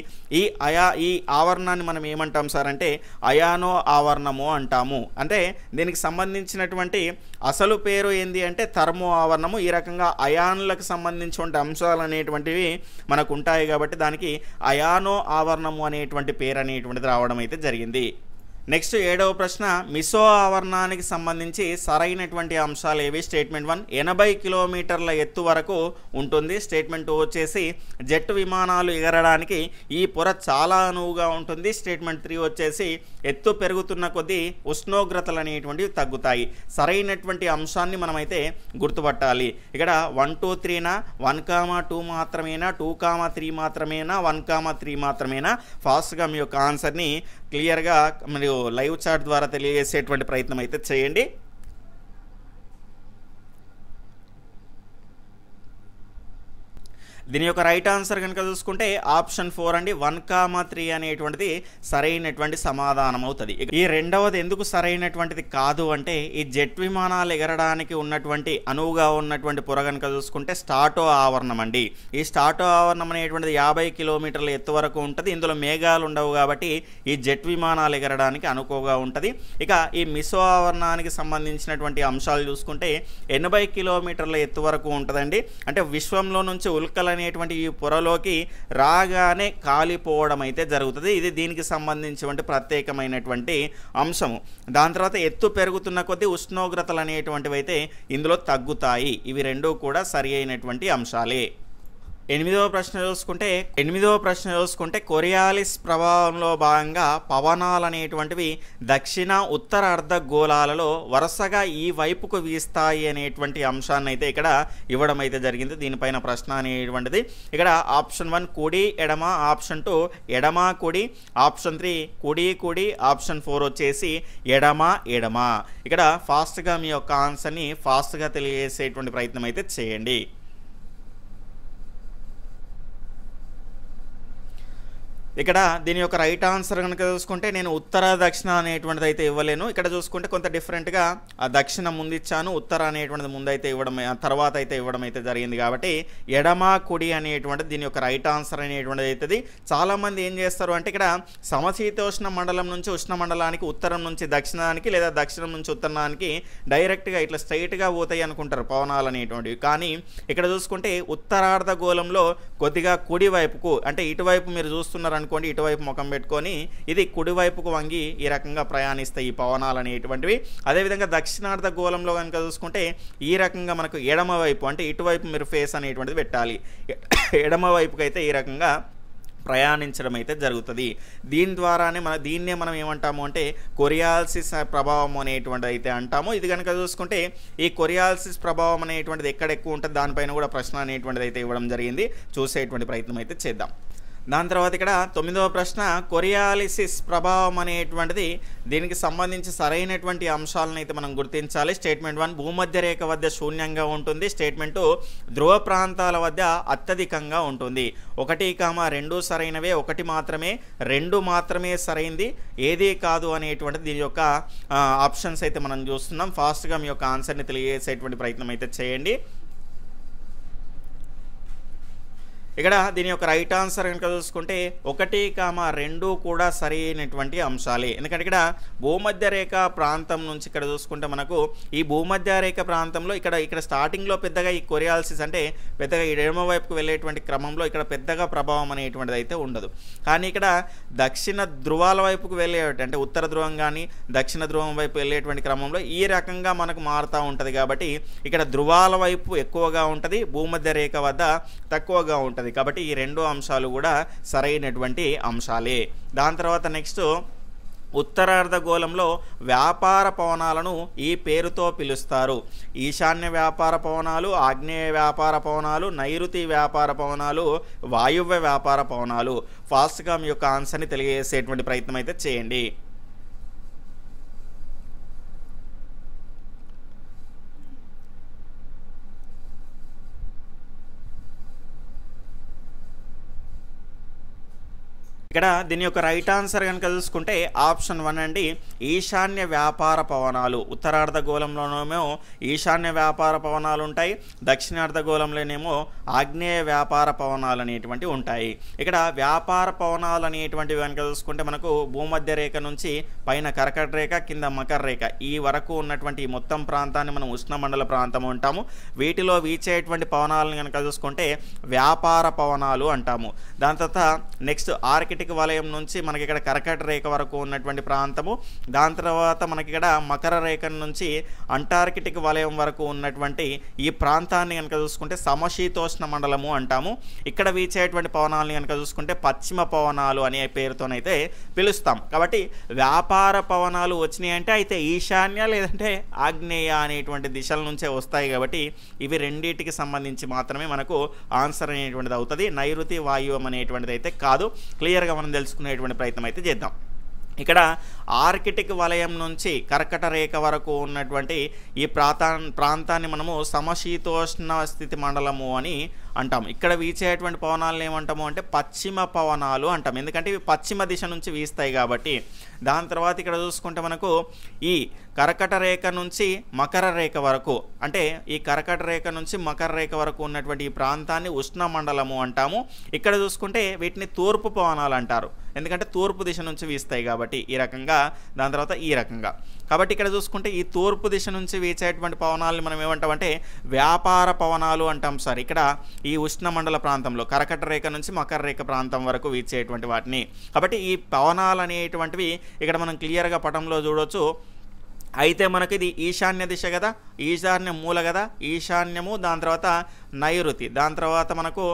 ఈ ఆవరణాన్ని మనం ఏమంటాం సార్ అంటే అయానో ఆవరణము అంటాము. అంటే దీనికి సంబంధించినటువంటి అసలు పేరు పేరు ఏంది అంటే థర్మో ఆవరణము. ఈ రకంగా అయాన్లకు సంబంధించిన అంశాలు అనేటువంటివి మనకు ఉంటాయి కాబట్టి దానికి అయానో ఆవరణము అనేటువంటి పేరు అనేటువంటిది రావడం అయితే జరిగింది. నెక్స్ట్ 7వ ప్రశ్న, మిసో ఆవరణానికి సంబంధించి సరైనటువంటి అంశాలు ఏవి? స్టేట్మెంట్ 1 80 కిలోమీటర్ల ఎత్తు వరకు ఉంటుంది. స్టేట్మెంట్ 2 వచ్చేసి జెట్ విమానాలు ఎగరడానికి ఈ పొర చాలా అనువుగా ఉంటుంది. స్టేట్మెంట్ 3 వచ్చేసి ఎత్తు పెరుగుతున్న కొద్దీ ఉష్ణోగ్రతలు అనేటువంటివి తగ్గుతాయి. సరైనటువంటి అంశాన్ని మనమైతే గుర్తుపట్టాలి. ఇక్కడ 1, 2, 3నా, 1, 2 మాత్రమేనా, 2, 3 మాత్రమేనా, 1, 3 మాత్రమేనా? ఫాస్ట్గా మీ యొక్క ఆన్సర్ని క్లియర్గా మరియు లైవ్ చాట్ ద్వారా తెలియజేసేటువంటి ప్రయత్నం అయితే చేయండి. దీని యొక్క రైట్ ఆన్సర్ కనుక చూసుకుంటే ఆప్షన్ 4 అండి. 1, 3 అనేటువంటిది సరైనటువంటి సమాధానం అవుతుంది. ఈ రెండవది ఎందుకు సరైనటువంటిది కాదు అంటే ఈ జెట్ విమానాలు ఎగరడానికి ఉన్నటువంటి అనువుగా ఉన్నటువంటి పొర కనుక చూసుకుంటే స్టాటో ఆవరణం అండి. ఈ స్టాటో ఆవరణం అనేటువంటిది 50 కిలోమీటర్ల ఎత్తు వరకు ఉంటుంది. ఇందులో మేఘాలు ఉండవు కాబట్టి ఈ జెట్ విమానాలు ఎగరడానికి అనుకువగా ఉంటుంది. ఇక ఈ మిసో ఆవరణానికి సంబంధించినటువంటి అంశాలు చూసుకుంటే 80 కిలోమీటర్ల ఎత్తు వరకు ఉంటుందండి. అంటే విశ్వంలో నుంచి ఉల్కల అనేటువంటి ఈ పొరలోకి రాగానే కాలిపోవడం అయితే జరుగుతుంది. ఇది దీనికి సంబంధించినటువంటి ప్రత్యేకమైనటువంటి అంశము. దాని తర్వాత ఎత్తు పెరుగుతున్న కొద్దీ ఉష్ణోగ్రతలు అనేటువంటివి అయితే ఇందులో తగ్గుతాయి. ఇవి రెండూ కూడా సరి అయినటువంటి అంశాలే. 8వ ప్రశ్న చూసుకుంటే కొరియాలిస్ ప్రభావంలో భాగంగా పవనాలు అనేటువంటివి దక్షిణ ఉత్తర అర్ధగోళాలలో వరుసగా ఈ వైపుకు వీస్తాయి అనేటువంటి అంశాన్ని అయితే ఇక్కడ ఇవ్వడం అయితే జరిగింది. దీనిపైన ప్రశ్న అనేటువంటిది ఇక్కడ ఆప్షన్ 1 కుడి ఎడమ, ఆప్షన్ 2 ఎడమ కుడి, ఆప్షన్ 3 కుడి కుడి, ఆప్షన్ 4 వచ్చేసి ఎడమ ఎడమ. ఇక్కడ ఫాస్ట్గా మీ యొక్క ఆన్సర్ని ఫాస్ట్గా తెలియజేసేటువంటి ప్రయత్నం అయితే చేయండి. ఇక్కడ దీని యొక్క రైట్ ఆన్సర్ కనుక చూసుకుంటే నేను ఉత్తర దక్షిణ అనేటువంటిది అయితే ఇవ్వలేను. ఇక్కడ చూసుకుంటే కొంత డిఫరెంట్గా ఆ దక్షిణ ముందు ఇచ్చాను, ఉత్తర అనేటువంటిది ముందు అయితే ఇవ్వడం, తర్వాత అయితే ఇవ్వడం అయితే జరిగింది. కాబట్టి ఎడమ కుడి అనేటువంటిది దీని యొక్క రైట్ ఆన్సర్ అనేటువంటిది అవుతుంది. చాలామంది ఏం చేస్తారు అంటే ఇక్కడ సమశీతోష్ణ మండలం నుంచి ఉష్ణ మండలానికి, ఉత్తరం నుంచి దక్షిణానికి లేదా దక్షిణం నుంచి ఉత్తరానికి డైరెక్ట్గా ఇట్లా స్ట్రైట్గా పోతాయి అనుకుంటారు పవనాలు అనేటువంటివి. కానీ ఇక్కడ చూసుకుంటే ఉత్తరార్ధగోళంలో కొద్దిగా కుడి వైపుకు, అంటే ఇటువైపు మీరు చూస్తున్నారు అనుకోండి, ఇటువైపు ముఖం పెట్టుకొని ఇది కుడివైపుకు వంగి ఈ రకంగా ప్రయాణిస్తాయి ఈ పవనాలు అనేటువంటివి. అదేవిధంగా దక్షిణార్ధ గోళంలో కనుక చూసుకుంటే ఈ రకంగా మనకు ఎడమ వైపు, అంటే ఇటువైపు మీరు ఫేస్ అనేటువంటిది పెట్టాలి. ఎడమ వైపుకి అయితే ఈ రకంగా ప్రయాణించడం అయితే జరుగుతుంది. దీని ద్వారానే దీన్నే మనం ఏమంటాము అంటే కొరియాలిసిస్ ప్రభావం అనేటువంటిది అయితే అంటాము. ఇది కనుక చూసుకుంటే ఈ కొరియాలిసిస్ ప్రభావం అనేటువంటిది ఎక్కడ ఎక్కువ ఉంటుంది దానిపైన కూడా ప్రశ్న అనేటువంటిది అయితే ఇవ్వడం జరిగింది. చూసేటువంటి ప్రయత్నం అయితే చేద్దాం. దాని తర్వాత ఇక్కడ 9వ ప్రశ్న, కొరియాలిసిస్ ప్రభావం అనేటువంటిది దీనికి సంబంధించి సరైనటువంటి అంశాలను అయితే మనం గుర్తించాలి. స్టేట్మెంట్ 1 భూమధ్య రేఖ వద్ద శూన్యంగా ఉంటుంది. స్టేట్మెంట్ 2 ధ్రువ ప్రాంతాల వద్ద అత్యధికంగా ఉంటుంది. 1, 2 సరైనవే, 1 మాత్రమే, 2 మాత్రమే సరైంది, ఏదీ కాదు అనేటువంటిది దీని యొక్క ఆప్షన్స్ అయితే మనం చూస్తున్నాం. ఫాస్ట్గా మీ యొక్క ఆన్సర్ని తెలియజేసేటువంటి ప్రయత్నం అయితే చేయండి. ఇక్కడ దీని యొక్క రైట్ ఆన్సర్ కనుక చూసుకుంటే 1, 2 కూడా సరైనటువంటి అంశాలే. ఎందుకంటే ఇక్కడ భూమధ్య రేఖ ప్రాంతం నుంచి ఇక్కడ చూసుకుంటే మనకు ఈ భూమధ్య రేఖ ప్రాంతంలో ఇక్కడ స్టార్టింగ్లో పెద్దగా ఈ కొరియాలిసిస్ అంటే పెద్దగా ఎడమ వైపుకు వెళ్ళేటువంటి క్రమంలో ఇక్కడ పెద్దగా ప్రభావం అనేటువంటిది అయితే ఉండదు. కానీ ఇక్కడ దక్షిణ ధ్రువాల వైపుకు వెళ్ళే, అంటే ఉత్తర ధ్రువం కానీ దక్షిణ ధ్రువం వైపు వెళ్ళేటువంటి క్రమంలో ఈ రకంగా మనకు మారుతూ ఉంటుంది. కాబట్టి ఇక్కడ ధ్రువాల వైపు ఎక్కువగా ఉంటుంది, భూమధ్య రేఖ వద్ద తక్కువగా ఉంటుంది. కాబట్టి ఈ రెండు అంశాలు కూడా సరైనటువంటి అంశాలే. దాని తర్వాత నెక్స్ట్ ఉత్తరార్ధగోళంలో వ్యాపార పవనాలను ఈ పేరుతో పిలుస్తారు. ఈశాన్య వ్యాపార పవనాలు, ఆగ్నేయ వ్యాపార పవనాలు, నైరుతి వ్యాపార పవనాలు, వాయువ్య వ్యాపార పవనాలు. ఫాస్ట్గా మీ యొక్క ఆన్సర్ని తెలియజేసేటువంటి ప్రయత్నం అయితే చేయండి. ఇక్కడ దీని యొక్క రైట్ ఆన్సర్ కనుక చూసుకుంటే ఆప్షన్ 1 అండి, ఈశాన్య వ్యాపార పవనాలు. ఉత్తరార్ధగోళంలోనేమో ఈశాన్య వ్యాపార పవనాలు ఉంటాయి, దక్షిణార్ధగోళంలోనేమో ఆగ్నేయ వ్యాపార పవనాలు అనేటువంటివి ఉంటాయి. ఇక్కడ వ్యాపార పవనాలు అనేటువంటివి కనుక చూసుకుంటే మనకు భూమధ్య రేఖ నుంచి పైన కర్కట రేఖ, కింద మకర రేఖ ఈ వరకు ఉన్నటువంటి ఈ మొత్తం ప్రాంతాన్ని మనం ఉష్ణమండల ప్రాంతం అంటాము. వీటిలో వీచేటువంటి పవనాలను కనుక చూసుకుంటే వ్యాపార పవనాలు అంటాము. దాని తర్వాత నెక్స్ట్ ఆర్కిటిక్ వలయం నుంచి మనకి ఇక్కడ కర్కట రేఖ వరకు ఉన్నటువంటి ప్రాంతము, దాని తర్వాత మనకి ఇక్కడ మకర రేఖ నుంచి అంటార్కిటిక్ వలయం వరకు ఉన్నటువంటి ఈ ప్రాంతాన్ని కనుక చూసుకుంటే సమశీతోష్ణ మండలము అంటాము. ఇక్కడ వీచేటువంటి పవనాలని కనుక చూసుకుంటే పశ్చిమ పవనాలు అనే పేరుతోనైతే పిలుస్తాం. కాబట్టి వ్యాపార పవనాలు వచ్చినాయి అంటే అయితే ఈశాన్య లేదంటే ఆగ్నేయ అనేటువంటి దిశల నుంచే వస్తాయి. కాబట్టి ఇవి రెండింటికి సంబంధించి మాత్రమే మనకు ఆన్సర్ అనేటువంటిది అవుతుంది, నైరుతి వాయువ్యం అనేటువంటిది అయితే కాదు. క్లియర్గా మనం తెలుసుకునేటువంటి ప్రయత్నం అయితే చేద్దాం. ఇక్కడ ఆర్కిటిక్ వలయం నుంచి కర్కట రేఖ వరకు ఉన్నటువంటి ఈ ప్రాంతాన్ని మనము సమశీతోష్ణ స్థితి మండలము అని అంటాము. ఇక్కడ వీచేటువంటి పవనాలను ఏమంటాము అంటే పశ్చిమ పవనాలు అంటాం, ఎందుకంటే ఇవి పశ్చిమ దిశ నుంచి వీస్తాయి కాబట్టి. దాని తర్వాత ఇక్కడ చూసుకుంటే మనకు ఈ కర్కట రేఖ నుంచి మకర రేఖ వరకు, అంటే ఈ కర్కట రేఖ నుంచి మకర రేఖ వరకు ఉన్నటువంటి ఈ ప్రాంతాన్ని ఉష్ణ మండలము అంటాము. ఇక్కడ చూసుకుంటే వీటిని తూర్పు పవనాలు అంటారు, ఎందుకంటే తూర్పు దిశ నుంచి వీస్తాయి కాబట్టి ఈ రకంగా. దాని తర్వాత ఈ రకంగా. కాబట్టి ఇక్కడ చూసుకుంటే ఈ తూర్పు దిశ నుంచి వీచేటువంటి పవనాలని మనం ఏమంటామంటే వ్యాపార పవనాలు అంటాం సార్. ఇక్కడ ఈ ఉష్ణమండల ప్రాంతంలో కర్కట రేఖ నుంచి మకర రేఖ ప్రాంతం వరకు వీచేటువంటి వాటిని. కాబట్టి ఈ పవనాలు అనేటువంటివి ఇక్కడ మనం క్లియర్గా పటంలో చూడవచ్చు. అయితే మనకి ఇది ఈశాన్య దిశ కదా, ఈశాన్య మూల కదా, ఈశాన్యము, దాని తర్వాత నైరుతి, దాని తర్వాత మనకు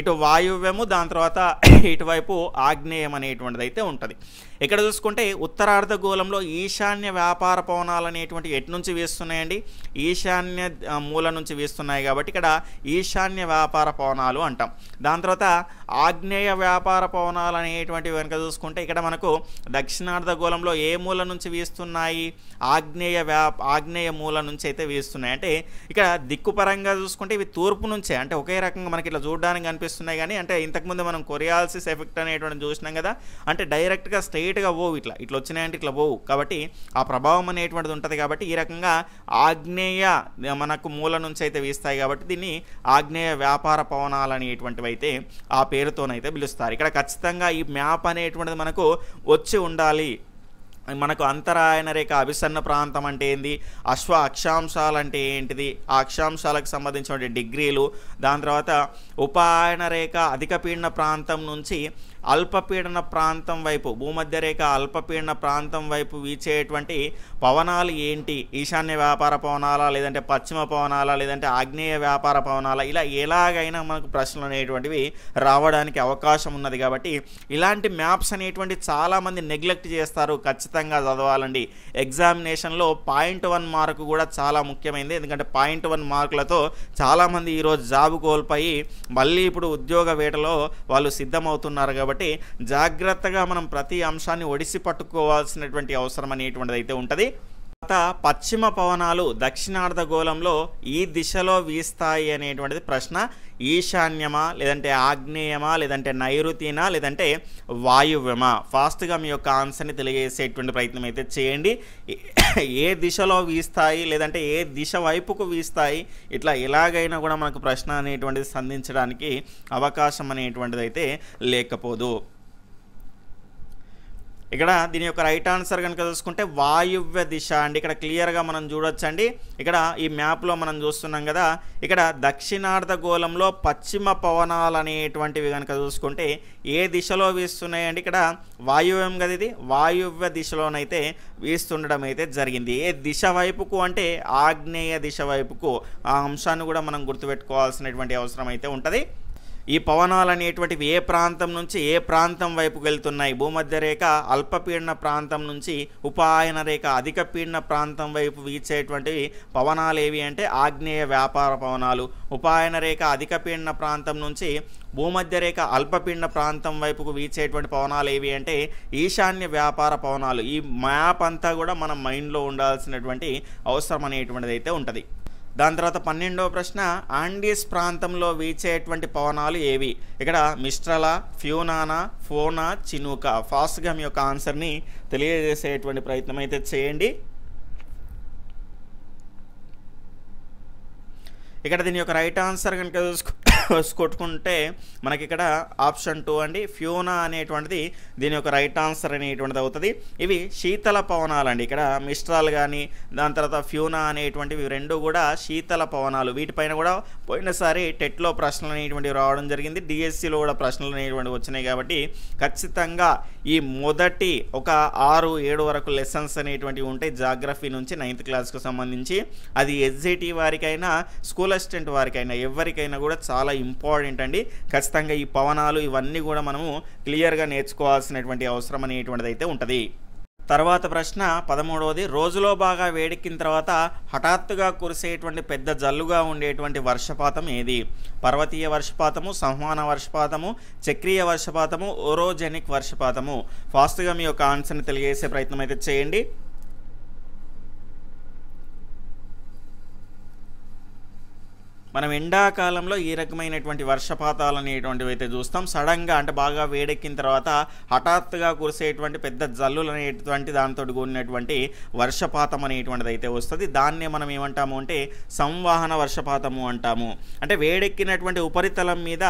ఇటు వాయువ్యము, దాని తర్వాత ఇటువైపు ఆగ్నేయం అనేటువంటిది అయితే ఉంటుంది. ఇక్కడ చూసుకుంటే ఉత్తరార్ధగోళంలో ఈశాన్య వ్యాపార పవనాలు అనేటువంటి ఎటు నుంచి వీస్తున్నాయండి, ఈశాన్య మూల నుంచి వీస్తున్నాయి కాబట్టి ఇక్కడ ఈశాన్య వ్యాపార పవనాలు అంటాం. దాని తర్వాత ఆగ్నేయ వ్యాపార పవనాలు అనేటువంటివి కనుక చూసుకుంటే ఇక్కడ మనకు దక్షిణార్ధగోళంలో ఏ మూల నుంచి వీస్తున్నాయి, ఆగ్నేయ మూల నుంచి అయితే వీస్తున్నాయి. అంటే ఇక్కడ దిక్కుపరంగా చూసుకుంటే ఇవి తూర్పు నుంచే, అంటే ఒకే రకంగా మనకి ఇట్లా చూడడానికి కనిపిస్తున్నాయి. కానీ అంటే ఇంతకుముందు మనం కొరియాల్సిస్ ఎఫెక్ట్ అనేటువంటి చూసినాం కదా, అంటే డైరెక్ట్గా స్ట్రైట్గా పోవు, ఇట్లా వచ్చినాయంటే ఇట్లా పోవు. కాబట్టి ఆ ప్రభావం అనేటువంటిది ఉంటుంది. కాబట్టి ఈ రకంగా ఆగ్నేయ మనకు మూల నుంచి అయితే వీస్తాయి కాబట్టి దీన్ని ఆగ్నేయ వ్యాపార పవనాలు అనేటువంటివి అయితే ఆ పేరుతోనైతే పిలుస్తారు. ఇక్కడ ఖచ్చితంగా ఈ మ్యాప్ అనేటువంటిది మనకు వచ్చి ఉండాలి. మనకు అంతరాయన రేఖ అభిసరణ ప్రాంతం అంటే ఏంది, అక్షాంశాలు అంటే ఏంటిది, ఆ అక్షాంశాలకు సంబంధించిన డిగ్రీలు, దాని తర్వాత ఉపాయన రేఖ అధిక పీడన ప్రాంతం నుంచి అల్పపీడన ప్రాంతం వైపు, భూమధ్య రేఖ అల్పపీడన ప్రాంతం వైపు వీచేటువంటి పవనాలు ఏంటి, ఈశాన్య వ్యాపార పవనాలా లేదంటే పశ్చిమ పవనాలా లేదంటే ఆగ్నేయ వ్యాపార పవనాలా, ఇలా ఎలాగైనా మనకు ప్రశ్నలు అనేటువంటివి రావడానికి అవకాశం ఉన్నది. కాబట్టి ఇలాంటి మ్యాప్స్ అనేటువంటి చాలామంది నెగ్లెక్ట్ చేస్తారు. ఖచ్చితంగా చదవాలండి. ఎగ్జామినేషన్లో .1 మార్కు కూడా చాలా ముఖ్యమైనది. ఎందుకంటే .1 మార్కులతో చాలామంది ఈరోజు జాబ్ కోల్పోయి మళ్ళీ ఇప్పుడు ఉద్యోగ వేటలో వాళ్ళు సిద్ధమవుతున్నారు. కాబట్టి జాగ్రత్తగా మనం ప్రతి అంశాన్ని ఒడిసి పట్టుకోవాల్సినటువంటి అవసరం అనేటువంటిది అయితే ఉంటుంది. పశ్చిమ పవనాలు దక్షిణార్ధగోళంలో ఈ దిశలో వీస్తాయి అనేటువంటిది ప్రశ్న. ఈశాన్యమా లేదంటే ఆగ్నేయమా లేదంటే నైరుతినా లేదంటే వాయువ్యమా? ఫాస్ట్గా మీ యొక్క ఆన్సర్ని తెలియజేసేటువంటి ప్రయత్నం అయితే చేయండి. ఏ దిశలో వీస్తాయి లేదంటే ఏ దిశ వైపుకు వీస్తాయి, ఇట్లా ఎలాగైనా కూడా మనకు ప్రశ్న అనేటువంటిది సంధించడానికి అవకాశం అనేటువంటిది అయితే లేకపోదు. ఇక్కడ దీని యొక్క రైట్ ఆన్సర్ కనుక చూసుకుంటే వాయువ్య దిశ అండి. ఇక్కడ క్లియర్గా మనం చూడొచ్చండి. ఇక్కడ ఈ మ్యాప్లో మనం చూస్తున్నాం కదా, ఇక్కడ దక్షిణార్ధగోళంలో పశ్చిమ పవనాలు అనేటువంటివి కనుక చూసుకుంటే ఏ దిశలో వీస్తున్నాయండి, ఇక్కడ వాయువ్యం కదా, ఇది వాయువ్య దిశలోనైతే వీస్తుండడం అయితే జరిగింది. ఏ దిశ వైపుకు అంటే ఆగ్నేయ దిశ వైపుకు. ఆ అంశాన్ని కూడా మనం గుర్తుపెట్టుకోవాల్సినటువంటి అవసరం అయితే ఉంటుంది. ఈ పవనాలు అనేటువంటివి ఏ ప్రాంతం నుంచి ఏ ప్రాంతం వైపుకి వెళ్తున్నాయి, భూమధ్య రేఖ అల్పపీడన ప్రాంతం నుంచి ఉపాయన రేఖ అధిక పీడన ప్రాంతం వైపు వీచేటువంటివి పవనాలు ఏవి అంటే ఆగ్నేయ వ్యాపార పవనాలు. ఉపాయన రేఖ అధిక పీడన ప్రాంతం నుంచి భూమధ్య రేఖ అల్పపీడన ప్రాంతం వైపుకు వీచేటువంటి పవనాలు ఏవి అంటే ఈశాన్య వ్యాపార పవనాలు. ఈ మ్యాప్ అంతా కూడా మనం మైండ్లో ఉండాల్సినటువంటి అవసరం అనేటువంటిది అయితే ఉంటుంది. దాని తర్వాత 12వ ప్రశ్న ఆండీస్ ప్రాంతంలో వీచేటువంటి పవనాలు ఏవి? ఇక్కడ మిస్ట్రలా, ఫ్యూనానా, ఫోనా, చినూకా. ఫాస్ట్గా మీ యొక్క ఆన్సర్ని తెలియజేసేటువంటి ప్రయత్నం అయితే చేయండి. ఇక్కడ దీని యొక్క రైట్ ఆన్సర్ కనుక చూసుకుంటే మనకి ఇక్కడ ఆప్షన్ 2 అండి, ఫ్యూనా అనేటువంటిది దీని యొక్క రైట్ ఆన్సర్ అనేటువంటిది అవుతుంది. ఇవి శీతల పవనాలు అండి. ఇక్కడ మిస్ట్రాల్ కానీ దాని తర్వాత ఫ్యూనా అనేటువంటివి రెండు కూడా శీతల పవనాలు. వీటిపైన కూడా పోయినసారి టెట్లో ప్రశ్నలు అనేటువంటివి రావడం జరిగింది, డిఎస్సిలో కూడా ప్రశ్నలు అనేటువంటివి వచ్చినాయి. కాబట్టి ఖచ్చితంగా ఈ మొదటి ఒక 6-7 వరకు లెసన్స్ అనేటువంటివి ఉంటాయి జాగ్రఫీ నుంచి 9th క్లాస్కు సంబంధించి. అది ఎస్జిటి వారికైనా స్కూల్ అసిస్టెంట్ వారికైనా ఎవరికైనా కూడా చాలా ఇంపార్టెంట్ అండి. ఖచ్చితంగా ఈ పవనాలు ఇవన్నీ కూడా మనము క్లియర్గా నేర్చుకోవాల్సినటువంటి అవసరం అనేటువంటిది అయితే ఉంటుంది. తర్వాత ప్రశ్న 13వది, రోజులో బాగా వేడెక్కిన తర్వాత హఠాత్తుగా కురిసేటువంటి పెద్ద జల్లుగా ఉండేటువంటి వర్షపాతం ఏది? పర్వతీయ వర్షపాతము, సంవహన వర్షపాతము, చక్రీయ వర్షపాతము, ఓరోజెనిక్ వర్షపాతము. ఫాస్ట్గా మీ యొక్క ఆన్సర్ని తెలియజేసే ప్రయత్నం అయితే చేయండి. మనం ఎండాకాలంలో ఈ రకమైనటువంటి వర్షపాతాలు అనేటువంటివి అయితే చూస్తాం. సడన్గా అంటే బాగా వేడెక్కిన తర్వాత హఠాత్తుగా కురిసేటువంటి పెద్ద జల్లులు అనేటువంటి దాంతో కూడినటువంటి వర్షపాతం అనేటువంటిది అయితే వస్తుంది. దాన్నే మనం ఏమంటాము అంటే సంవహన వర్షపాతము అంటాము. అంటే వేడెక్కినటువంటి ఉపరితలం మీద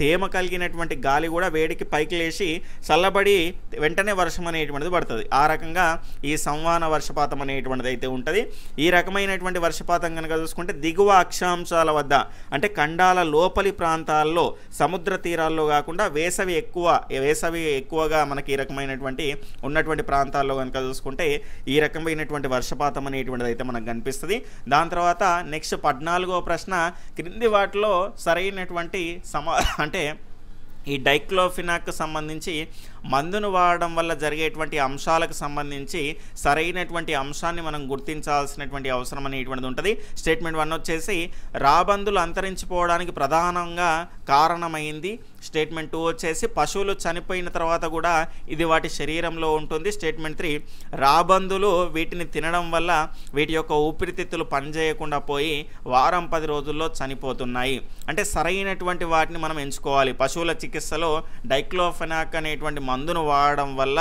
తేమ కలిగినటువంటి గాలి కూడా వేడికి పైకి లేచి చల్లబడి వెంటనే వర్షం అనేటువంటిది పడుతుంది. ఆ రకంగా ఈ సంవహన వర్షపాతం అనేటువంటిది అయితే ఉంటుంది. ఈ రకమైనటువంటి వర్షపాతం కనుక చూసుకుంటే దిగువ అక్షాంశాల అంటే ఖండాల లోపలి ప్రాంతాల్లో సముద్ర తీరాల్లో కాకుండా వేసవి ఎక్కువగా మనకి ఈ రకమైనటువంటి ఉన్నటువంటి ప్రాంతాల్లో కనుక చూసుకుంటే ఈ రకమైనటువంటి వర్షపాతం అనేటువంటిది అయితే మనకు కనిపిస్తుంది. దాని తర్వాత నెక్స్ట్ 14వ ప్రశ్న, క్రింది వాటిలో సరైనటువంటి అంటే ఈ డైక్లోఫినాక్ సంబంధించి మందును వాడడం వల్ల జరిగేటువంటి అంశాలకు సంబంధించి సరైనటువంటి అంశాన్ని మనం గుర్తించాల్సినటువంటి అవసరం అనేటువంటిది ఉంటుంది. స్టేట్మెంట్ 1 వచ్చేసి రాబందులు అంతరించిపోవడానికి ప్రధానంగా కారణమైంది. స్టేట్మెంట్ 2 వచ్చేసి పశువులు చనిపోయిన తర్వాత కూడా ఇది వాటి శరీరంలో ఉంటుంది. స్టేట్మెంట్ 3 రాబందులు వీటిని తినడం వల్ల వీటి యొక్క ఊపిరితిత్తులు పనిచేయకుండా పోయి వారం 10 రోజుల్లో చనిపోతున్నాయి. అంటే సరైనటువంటి వాటిని మనం ఎంచుకోవాలి. పశువుల చికిత్సలో డైక్లోఫెనాక్ అనేటువంటి మందును వాడడం వల్ల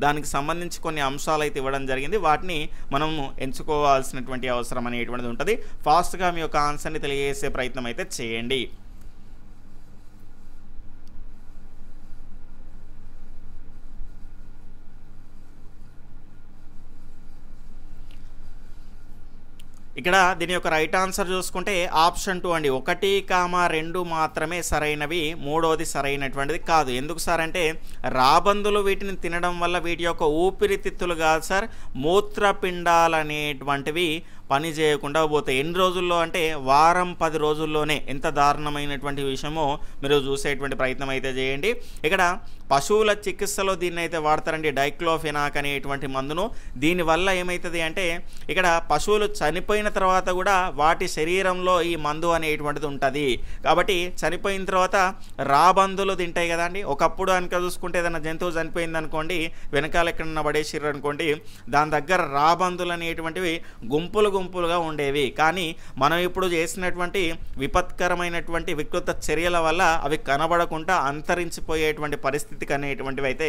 దానికి సంబంధించి కొన్ని అంశాలు అయితే ఇవ్వడం జరిగింది. వాటిని మనము ఎంచుకోవాల్సినటువంటి అవసరం అనేటువంటిది ఉంటుంది. ఫాస్ట్గా మీ యొక్క ఆన్సర్ని తెలియజేసే ప్రయత్నం అయితే చేయండి. ఇక్కడ దీని యొక్క రైట్ ఆన్సర్ చూసుకుంటే ఆప్షన్ 2 అండి. 1, 2 మాత్రమే సరైనవి, 3వది సరైనటువంటిది కాదు. ఎందుకు సార్ అంటే రాబందులు వీటిని తినడం వల్ల వీటి యొక్క ఊపిరితిత్తులు కాదు సార్, మూత్రపిండాలు అనేటువంటివి పని చేయకుండా పోతాయి. ఎన్ని రోజుల్లో అంటే వారం 10 రోజుల్లోనే. ఎంత దారుణమైనటువంటి విషయమో మీరు చూసేటువంటి ప్రయత్నం అయితే చేయండి. ఇక్కడ పశువుల చికిత్సలో దీన్ని అయితే వాడతారండి, డైక్లోఫెనాక్ అనేటువంటి మందును. దీనివల్ల ఏమవుతుంది అంటే ఇక్కడ పశువులు చనిపోయిన తర్వాత కూడా వాటి శరీరంలో ఈ మందు అనేటువంటిది ఉంటుంది. కాబట్టి చనిపోయిన తర్వాత రాబందులు తింటాయి కదండి. ఒకప్పుడు కనుక చూసుకుంటే ఏదైనా జంతువు చనిపోయింది అనుకోండి, వెనకాల ఎక్కడన్నా పడేసిర్రు అనుకోండి, దాని దగ్గర రాబందులు అనేటువంటివి గుంపులుగా ఉండేవి. కానీ మనం ఇప్పుడు చేసినటువంటి విపత్కరమైనటువంటి వికృత చర్యల వల్ల అవి కనబడకుండా అంతరించిపోయేటువంటి పరిస్థితికి అనేటువంటివి అయితే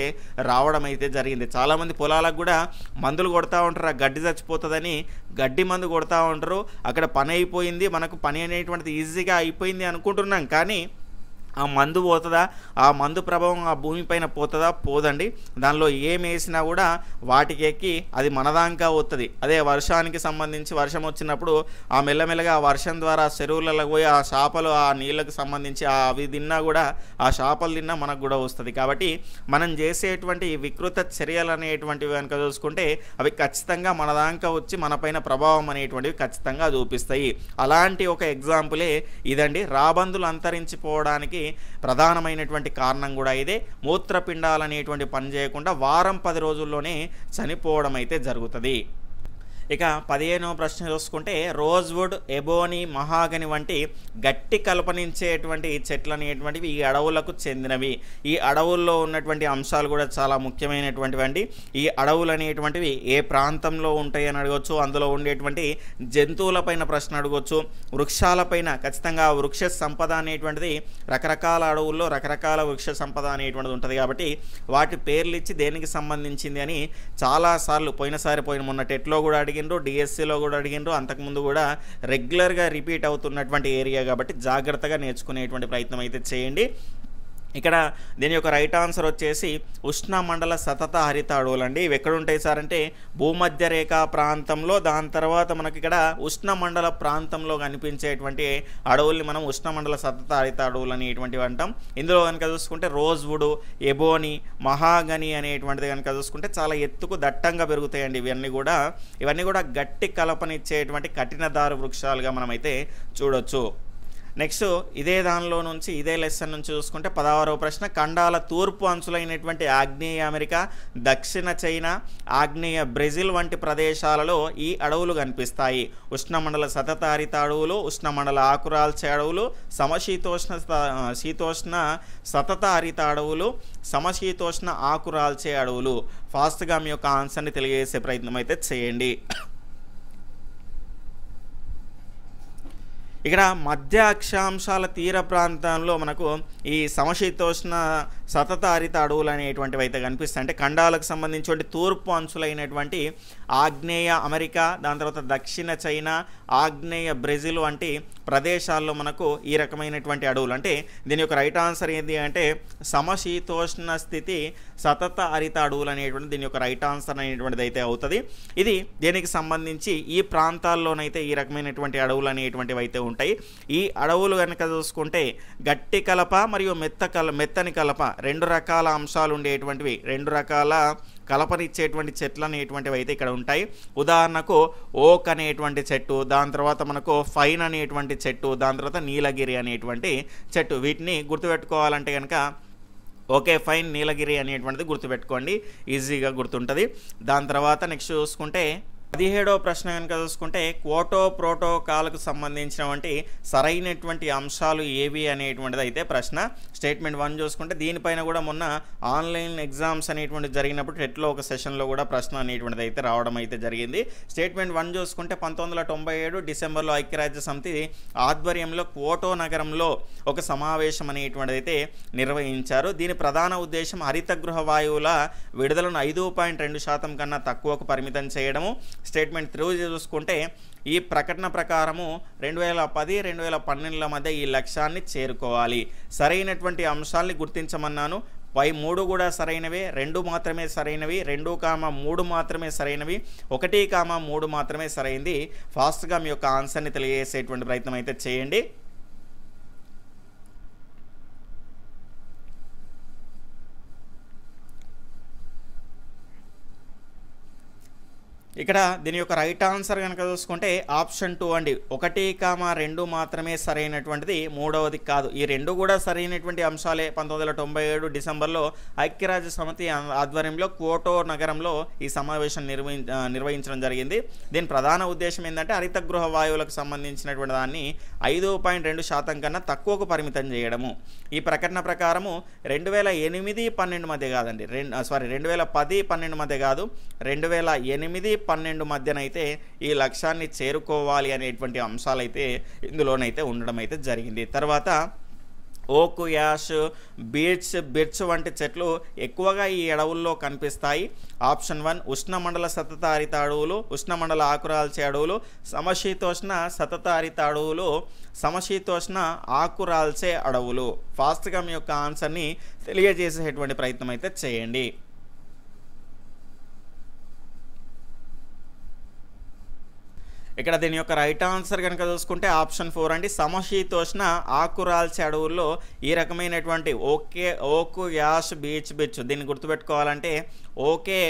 రావడం అయితే జరిగింది. చాలామంది పొలాలకు కూడా మందులు కొడతా ఉంటారు, ఆ గడ్డి చచ్చిపోతుందని గడ్డి మందు కొడతా ఉంటారు. అక్కడ పని అయిపోయింది, మనకు పని అనేటువంటిది ఈజీగా అయిపోయింది అనుకుంటున్నాం. కానీ ఆ మందు పోతుందా, ఆ మందు ప్రభావం ఆ భూమిపైన పోతుందా? పోదండి. దానిలో ఏం వేసినా కూడా వాటికి ఎక్కి అది మనదాంకా వస్తుంది. అదే వర్షానికి సంబంధించి వర్షం వచ్చినప్పుడు ఆ మెల్లమెల్లగా ఆ వర్షం ద్వారా చెరువులలో పోయి ఆ చేపలు ఆ నీళ్ళకు సంబంధించి అవి తిన్నా కూడా ఆ చేపలు తిన్నా మనకు కూడా వస్తుంది. కాబట్టి మనం చేసేటువంటి వికృత చర్యలు అనేటువంటివి కనుక చూసుకుంటే అవి ఖచ్చితంగా మనదాంకా వచ్చి మనపైన ప్రభావం అనేటువంటివి ఖచ్చితంగా చూపిస్తాయి. అలాంటి ఒక ఎగ్జాంపులే ఇదండి. రాబందులు అంతరించిపోవడానికి ప్రధానమైనటువంటి కారణం కూడా ఇదే. మూత్రపిండాలు అనేటువంటి పని చేయకుండా వారం 10 రోజుల్లోనే చనిపోవడం అయితే జరుగుతుంది. ఇక 15వ ప్రశ్న చూసుకుంటే రోజ్వుడ్, ఎబోనీ, మహాగని వంటి గట్టి కల్పనించేటువంటి చెట్లు అనేటువంటివి ఈ అడవులకు చెందినవి. ఈ అడవుల్లో ఉన్నటువంటి అంశాలు కూడా చాలా ముఖ్యమైనటువంటివి. ఈ అడవులు అనేటువంటివి ఏ ప్రాంతంలో ఉంటాయి అని అడగవచ్చు, అందులో ఉండేటువంటి జంతువులపైన ప్రశ్న అడగవచ్చు, వృక్షాలపైన ఖచ్చితంగా వృక్ష సంపద అనేటువంటిది రకరకాల అడవుల్లో రకరకాల వృక్ష సంపద అనేటువంటిది ఉంటుంది కాబట్టి వాటి పేర్లు ఇచ్చి దేనికి సంబంధించింది అని చాలాసార్లు పోయిన మొన్న టెట్లో కూడా అడిగిండ్రు, డిఎస్సిలో కూడా అడిగిండ్రు, అంతకుముందు కూడా రెగ్యులర్గా రిపీట్ అవుతున్నటువంటి ఏరియా కాబట్టి జాగ్రత్తగా నేర్చుకునేటువంటి ప్రయత్నం అయితే చేయండి. ఇక్కడ దీని యొక్క రైట్ ఆన్సర్ వచ్చేసి ఉష్ణమండల సతత హరిత అడవులు అండి. ఇవి ఎక్కడ ఉంటాయి సార్ అంటే భూమధ్య రేఖ ప్రాంతంలో, దాని తర్వాత మనకి ఇక్కడ ఉష్ణమండల ప్రాంతంలో కనిపించేటువంటి అడవుల్ని మనం ఉష్ణమండల సతత హరిత అడవులు అనేటువంటివి అంటాం. ఇందులో కనుక చూసుకుంటే రోజ్వుడ్, ఎబోనీ, మహాగని అనేటువంటిది కనుక చూసుకుంటే చాలా ఎత్తుకు దట్టంగా పెరుగుతాయండి. ఇవన్నీ కూడా గట్టి కలపనిచ్చేటువంటి కఠినదారు వృక్షాలుగా మనమైతే చూడొచ్చు. నెక్స్ట్ ఇదే లెసన్ నుంచి చూసుకుంటే 16వ ప్రశ్న ఖండాల తూర్పు అంచులైనటువంటి ఆగ్నేయ అమెరికా, దక్షిణ చైనా, ఆగ్నేయ బ్రెజిల్ వంటి ప్రదేశాలలో ఈ అడవులు కనిపిస్తాయి. ఉష్ణమండల సతత హరిత అడవులు, ఉష్ణమండల ఆకురాల్చే అడవులు, శీతోష్ణ సతత హరిత అడవులు, సమశీతోష్ణ ఆకురాల్చే అడవులు. ఫాస్ట్గా మీ యొక్క ఆన్సర్ని తెలియజేసే ప్రయత్నం అయితే చేయండి. ఇక్కడ మధ్య అక్షాంశాల తీర ప్రాంతంలో మనకు ఈ సమశీతోష్ణ సతత హరిత అడవులు అనేటువంటివి అయితే కనిపిస్తాయి. అంటే ఖండాలకు సంబంధించి తూర్పు అంచులైనటువంటి ఆగ్నేయ అమెరికా, దాని తర్వాత దక్షిణ చైనా, ఆగ్నేయ బ్రెజిల్ వంటి ప్రదేశాల్లో మనకు ఈ రకమైనటువంటి అడవులు. అంటే దీని యొక్క రైట్ ఆన్సర్ ఏంటి అంటే సమశీతోష్ణ స్థితి సతత హరిత అడవులు అనేటువంటి దీని యొక్క రైట్ ఆన్సర్ అనేటువంటిది అయితే అవుతుంది. ఇది దీనికి సంబంధించి ఈ ప్రాంతాల్లోనైతే ఈ రకమైనటువంటి అడవులు అనేటువంటివి అయితే ఉంటాయి. ఈ అడవులు కనుక చూసుకుంటే గట్టి కలప మరియు మెత్తని కలప రెండు రకాల అంశాలు ఉండేటువంటివి, రెండు రకాల కలపనిచ్చేటువంటి చెట్లు అనేటువంటివి అయితే ఇక్కడ ఉంటాయి. ఉదాహరణకు ఓక్ అనేటువంటి చెట్టు, దాని తర్వాత మనకు ఫైన్ అనేటువంటి చెట్టు, దాని తర్వాత నీలగిరి అనేటువంటి చెట్టు. వీటిని గుర్తుపెట్టుకోవాలంటే కనుక ఓకే ఫైన్ నీలగిరి అనేటువంటిది గుర్తుపెట్టుకోండి, ఈజీగా గుర్తుంటుంది. దాని తర్వాత నెక్స్ట్ చూసుకుంటే 17వ ప్రశ్న కనుక చూసుకుంటే క్యోటో ప్రోటోకాల్కు సంబంధించినటువంటి సరైనటువంటి అంశాలు ఏవి అనేటువంటిది అయితే ప్రశ్న. స్టేట్మెంట్ 1 చూసుకుంటే దీనిపైన కూడా మొన్న ఆన్లైన్ ఎగ్జామ్స్ అనేటువంటి జరిగినప్పుడు టెట్లో ఒక సెషన్లో కూడా ప్రశ్న అనేటువంటిది అయితే రావడం అయితే జరిగింది. స్టేట్మెంట్ 1 చూసుకుంటే 1997 డిసెంబర్లో ఐక్యరాజ్య సమితి ఆధ్వర్యంలో క్యోటో నగరంలో ఒక సమావేశం అనేటువంటిది అయితే నిర్వహించారు. దీని ప్రధాన ఉద్దేశం హరిత గృహ వాయువుల విడుదలను 5.2% కన్నా తక్కువకు పరిమితం చేయడము. స్టేట్మెంట్ 3 చూసుకుంటే ఈ ప్రకటన ప్రకారము 2010-2012 మధ్య ఈ లక్ష్యాన్ని చేరుకోవాలి. సరైనటువంటి అంశాలని గుర్తించమన్నాను. పై 3 కూడా సరైనవే, 2 మాత్రమే సరైనవి, 2,3 మాత్రమే సరైనవి, 1,3 మాత్రమే సరైంది. ఫాస్ట్గా మీ యొక్క ఆన్సర్ని తెలియజేసేటువంటి ప్రయత్నం అయితే చేయండి. ఇక్కడ దీని యొక్క రైట్ ఆన్సర్ కనుక చూసుకుంటే ఆప్షన్ 2 అండి. 1,2 మాత్రమే సరైనటువంటిది, మూడవది కాదు. ఈ 2 కూడా సరైనటువంటి అంశాలే. 1997 డిసెంబర్లో ఐక్యరాజ్య సమితి ఆధ్వర్యంలో క్యోటో నగరంలో ఈ సమావేశం నిర్వహించడం జరిగింది. దీని ప్రధాన ఉద్దేశం ఏంటంటే హరిత గృహ వాయువులకు సంబంధించినటువంటి దాన్ని 5.2% కన్నా తక్కువకు పరిమితం చేయడము. ఈ ప్రకటన ప్రకారము 2008-12 మధ్య కాదండి, 2010-12 మధ్య కాదు, 2008-12 మధ్యనైతే ఈ లక్ష్యాన్ని చేరుకోవాలి అనేటువంటి అంశాలైతే ఇందులోనైతే ఉండడం అయితే జరిగింది. తర్వాత ఓక్, యాష్, బిర్చ్ వంటి చెట్లు ఎక్కువగా ఈ అడవుల్లో కనిపిస్తాయి. ఆప్షన్ 1 ఉష్ణమండల సతత హరిత అడవులు, ఉష్ణమండల ఆకురాల్చే అడవులు, సమశీతోష్ణ సతత హరిత అడవులు, సమశీతోష్ణ ఆకురాల్చే అడవులు. ఫాస్ట్గా మీ యొక్క ఆన్సర్ని తెలియజేసేటువంటి ప్రయత్నం అయితే చేయండి. ఇక్కడ దీని యొక్క రైట్ ఆన్సర్ కనుక చూసుకుంటే ఆప్షన్ 4 అండి. సమశీతోష్ణ ఆకురాల్చే అడవుల్లో ఈ రకమైనటువంటి ఓక్, యాష్, బిర్చ్ దీన్ని గుర్తుపెట్టుకోవాలంటే ఓకే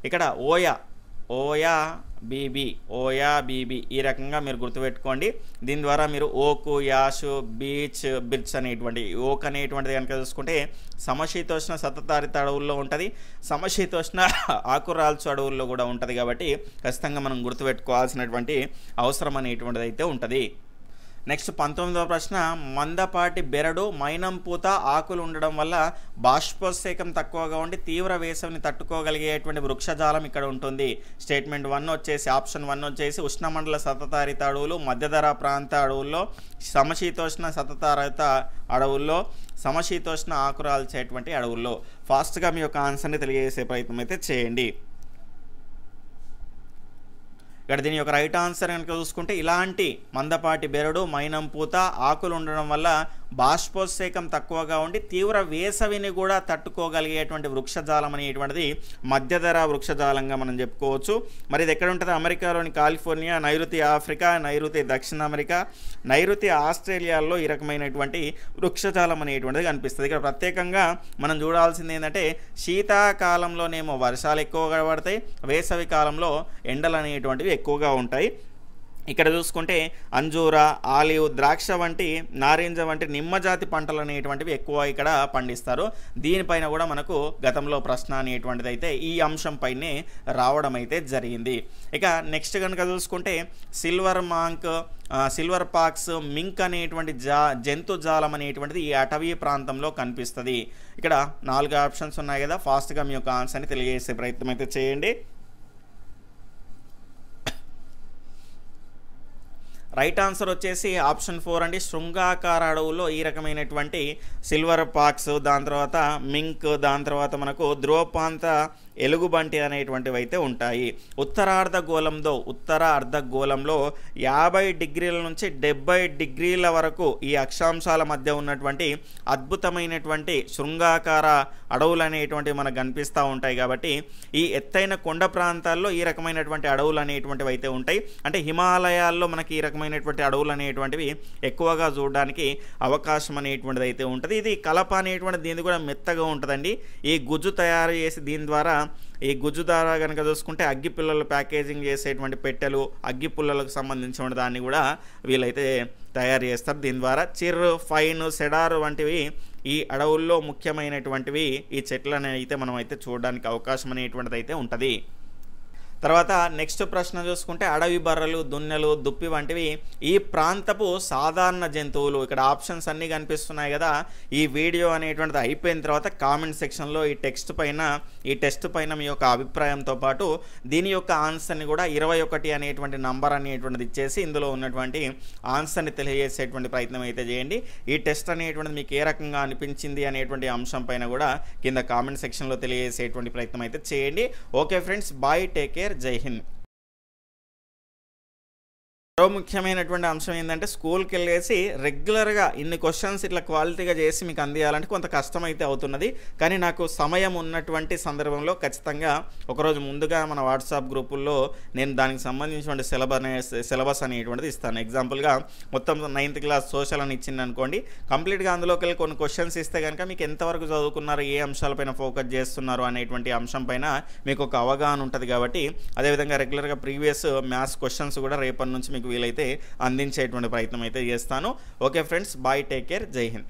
ఇక్కడ ఓయా బీబీ, ఓయా బీబీ, ఈ రకంగా మీరు గుర్తుపెట్టుకోండి. దీని ద్వారా మీరు ఓకు, యాషు, బీచ్, బిర్చ్ అనేటువంటి ఓక్ అనేటువంటిది కనుక చూసుకుంటే సమశీతోష్ణ సతతారిత అడవుల్లో ఉంటుంది, సమశీతోష్ణ ఆకురాల్చు అడవుల్లో కూడా ఉంటుంది. కాబట్టి ఖచ్చితంగా మనం గుర్తుపెట్టుకోవాల్సినటువంటి అవసరం అనేటువంటిది అయితే ఉంటుంది. నెక్స్ట్ 19వ ప్రశ్న, మందపాటి బెరడు మైనం పూత ఆకులు ఉండడం వల్ల బాష్పోత్సేకం తక్కువగా ఉండి తీవ్ర వేసవిని తట్టుకోగలిగేటువంటి వృక్షజాలం ఇక్కడ ఉంటుంది. స్టేట్మెంట్ 1 వచ్చేసి ఆప్షన్ 1 వచ్చేసి ఉష్ణమండల సతతారిత అడవులు, మధ్యధరా ప్రాంత అడవుల్లో, సమశీతోష్ణ సతతారిత అడవుల్లో, సమశీతోష్ణ ఆకురాల్చేటువంటి అడవుల్లో. ఫాస్ట్గా మీ యొక్క ఆన్సర్ని తెలియజేసే ప్రయత్నం అయితే చేయండి. ఇక్కడ దీని యొక్క రైట్ ఆన్సర్ కనుక చూసుకుంటే ఇలాంటి మందపాటి బెరడు మైనం పూత ఆకులు ఉండడం వల్ల బాష్పోత్సేకం తక్కువగా ఉండి తీవ్ర వేసవిని కూడా తట్టుకోగలిగేటువంటి వృక్షజాలం అనేటువంటిది మధ్యధర వృక్షజాలంగా మనం చెప్పుకోవచ్చు. మరి ఇది ఎక్కడ ఉంటుంది? అమెరికాలోని కాలిఫోర్నియా, నైరుతి ఆఫ్రికా, నైరుతి దక్షిణ అమెరికా, నైరుతి ఆస్ట్రేలియాలో ఈ రకమైనటువంటి వృక్షజాలం అనేటువంటిది కనిపిస్తుంది. ఇక్కడ ప్రత్యేకంగా మనం చూడాల్సింది ఏంటంటే శీతాకాలంలోనేమో వర్షాలు ఎక్కువగా పడతాయి, వేసవి కాలంలో ఎండలు అనేటువంటివి ఎక్కువగా ఉంటాయి. ఇక్కడ చూసుకుంటే అంజూర, ఆలివ్, ద్రాక్ష వంటి, నారింజ వంటి నిమ్మజాతి పంటలు అనేటువంటివి ఎక్కువ ఇక్కడ పండిస్తారు. దీనిపైన కూడా మనకు గతంలో ప్రశ్న అనేటువంటిది అయితే ఈ అంశంపైనే రావడం అయితే జరిగింది. ఇక నెక్స్ట్ కనుక చూసుకుంటే సిల్వర్ పాక్స్, మింక్ అనేటువంటి జంతు జాలం అనేటువంటిది ఈ అటవీ ప్రాంతంలో కనిపిస్తుంది. ఇక్కడ 4 ఆప్షన్స్ ఉన్నాయి కదా, ఫాస్ట్గా మీ యొక్క ఆన్సర్ని తెలియజేసే ప్రయత్నం అయితే చేయండి. రైట్ ఆన్సర్ వచ్చేసి ఆప్షన్ 4 అండి. శృంగాకార అడవుల్లో ఈ రకమైనటువంటి సిల్వర్ పాక్స్, దాని తర్వాత మింక్, దాని తర్వాత మనకు ధ్రువపాంత ఎలుగుబంటి అనేటువంటివి అయితే ఉంటాయి. ఉత్తర అర్ధగోళంలో 50 డిగ్రీల నుంచి 70 డిగ్రీల వరకు ఈ అక్షాంశాల మధ్య ఉన్నటువంటి అద్భుతమైనటువంటి శృంగాకార అడవులు అనేటువంటివి మనకు కనిపిస్తూ ఉంటాయి. కాబట్టి ఈ ఎత్తైన కొండ ప్రాంతాల్లో ఈ రకమైనటువంటి అడవులు అనేటువంటివి అయితే ఉంటాయి. అంటే హిమాలయాల్లో మనకి ఈ రకమైనటువంటి అడవులు అనేటువంటివి ఎక్కువగా చూడడానికి అవకాశం అనేటువంటిది అయితే ఉంటుంది. ఇది కలప అనేటువంటిది దీని కూడా మెత్తగా ఉంటుందండి. ఈ గుజ్జు తయారు చేసి దీని ద్వారా కనుక చూసుకుంటే అగ్గి పుల్లలు ప్యాకేజింగ్ చేసేటువంటి పెట్టెలు, అగ్గి పుల్లలకు సంబంధించిన దాన్ని కూడా వీళ్ళైతే తయారు చేస్తారు. దీని ద్వారా చిర్, ఫైన్, సెడార్ వంటివి ఈ అడవుల్లో ముఖ్యమైనటువంటివి ఈ చెట్లను అయితే మనం అయితే చూడడానికి అవకాశం అనేటువంటిది అయితే ఉంటుంది. తర్వాత నెక్స్ట్ ప్రశ్న చూసుకుంటే అడవి బర్రెలు, దున్నెలు, దుప్పి వంటివి ఈ ప్రాంతపు సాధారణ జంతువులు. ఇక్కడ ఆప్షన్స్ అన్నీ కనిపిస్తున్నాయి కదా. ఈ వీడియో అనేటువంటిది అయిపోయిన తర్వాత కామెంట్ సెక్షన్లో ఈ టెస్ట్ పైన మీ యొక్క అభిప్రాయంతో పాటు దీని యొక్క ఆన్సర్ని కూడా 21 అనేటువంటి నంబర్ అనేటువంటిది ఇచ్చేసి ఇందులో ఉన్నటువంటి ఆన్సర్ని తెలియజేసేటువంటి ప్రయత్నం అయితే చేయండి. ఈ టెస్ట్ అనేటువంటిది మీకు ఏ రకంగా అనిపించింది అనేటువంటి అంశం పైన కూడా కింద కామెంట్ సెక్షన్లో తెలియజేసేటువంటి ప్రయత్నం అయితే చేయండి. Okay friends, bye, take care, జై హింద్. మరో ముఖ్యమైనటువంటి అంశం ఏంటంటే స్కూల్కి వెళ్ళేసి రెగ్యులర్గా ఇన్ని క్వశ్చన్స్ ఇట్లా క్వాలిటీగా చేసి మీకు అందియాలంటే కొంత కష్టం అయితే అవుతున్నది. కానీ నాకు సమయం ఉన్నటువంటి సందర్భంలో ఖచ్చితంగా ఒకరోజు ముందుగా మన వాట్సాప్ గ్రూపుల్లో నేను దానికి సంబంధించిన సిలబస్ అనేటువంటిది ఇస్తాను. ఎగ్జాంపుల్గా మొత్తం 9th క్లాస్ సోషల్ అని ఇచ్చింది అనుకోండి, కంప్లీట్గా అందులోకి వెళ్ళి కొన్ని క్వశ్చన్స్ ఇస్తే కనుక మీకు ఎంతవరకు చదువుకున్నారు, ఏ అంశాలపైన ఫోకస్ చేస్తున్నారు అనేటువంటి అంశం పైన మీకు ఒక అవగాహన ఉంటుంది. కాబట్టి అదేవిధంగా రెగ్యులర్గా ప్రీవియస్ మ్యాథ్స్ క్వశ్చన్స్ కూడా రేపటి నుంచి మీకు వీలైతే అందించేటువంటి ప్రయత్నం అయితే చేస్తాను. Okay friends, bye, take care, జై హింద్.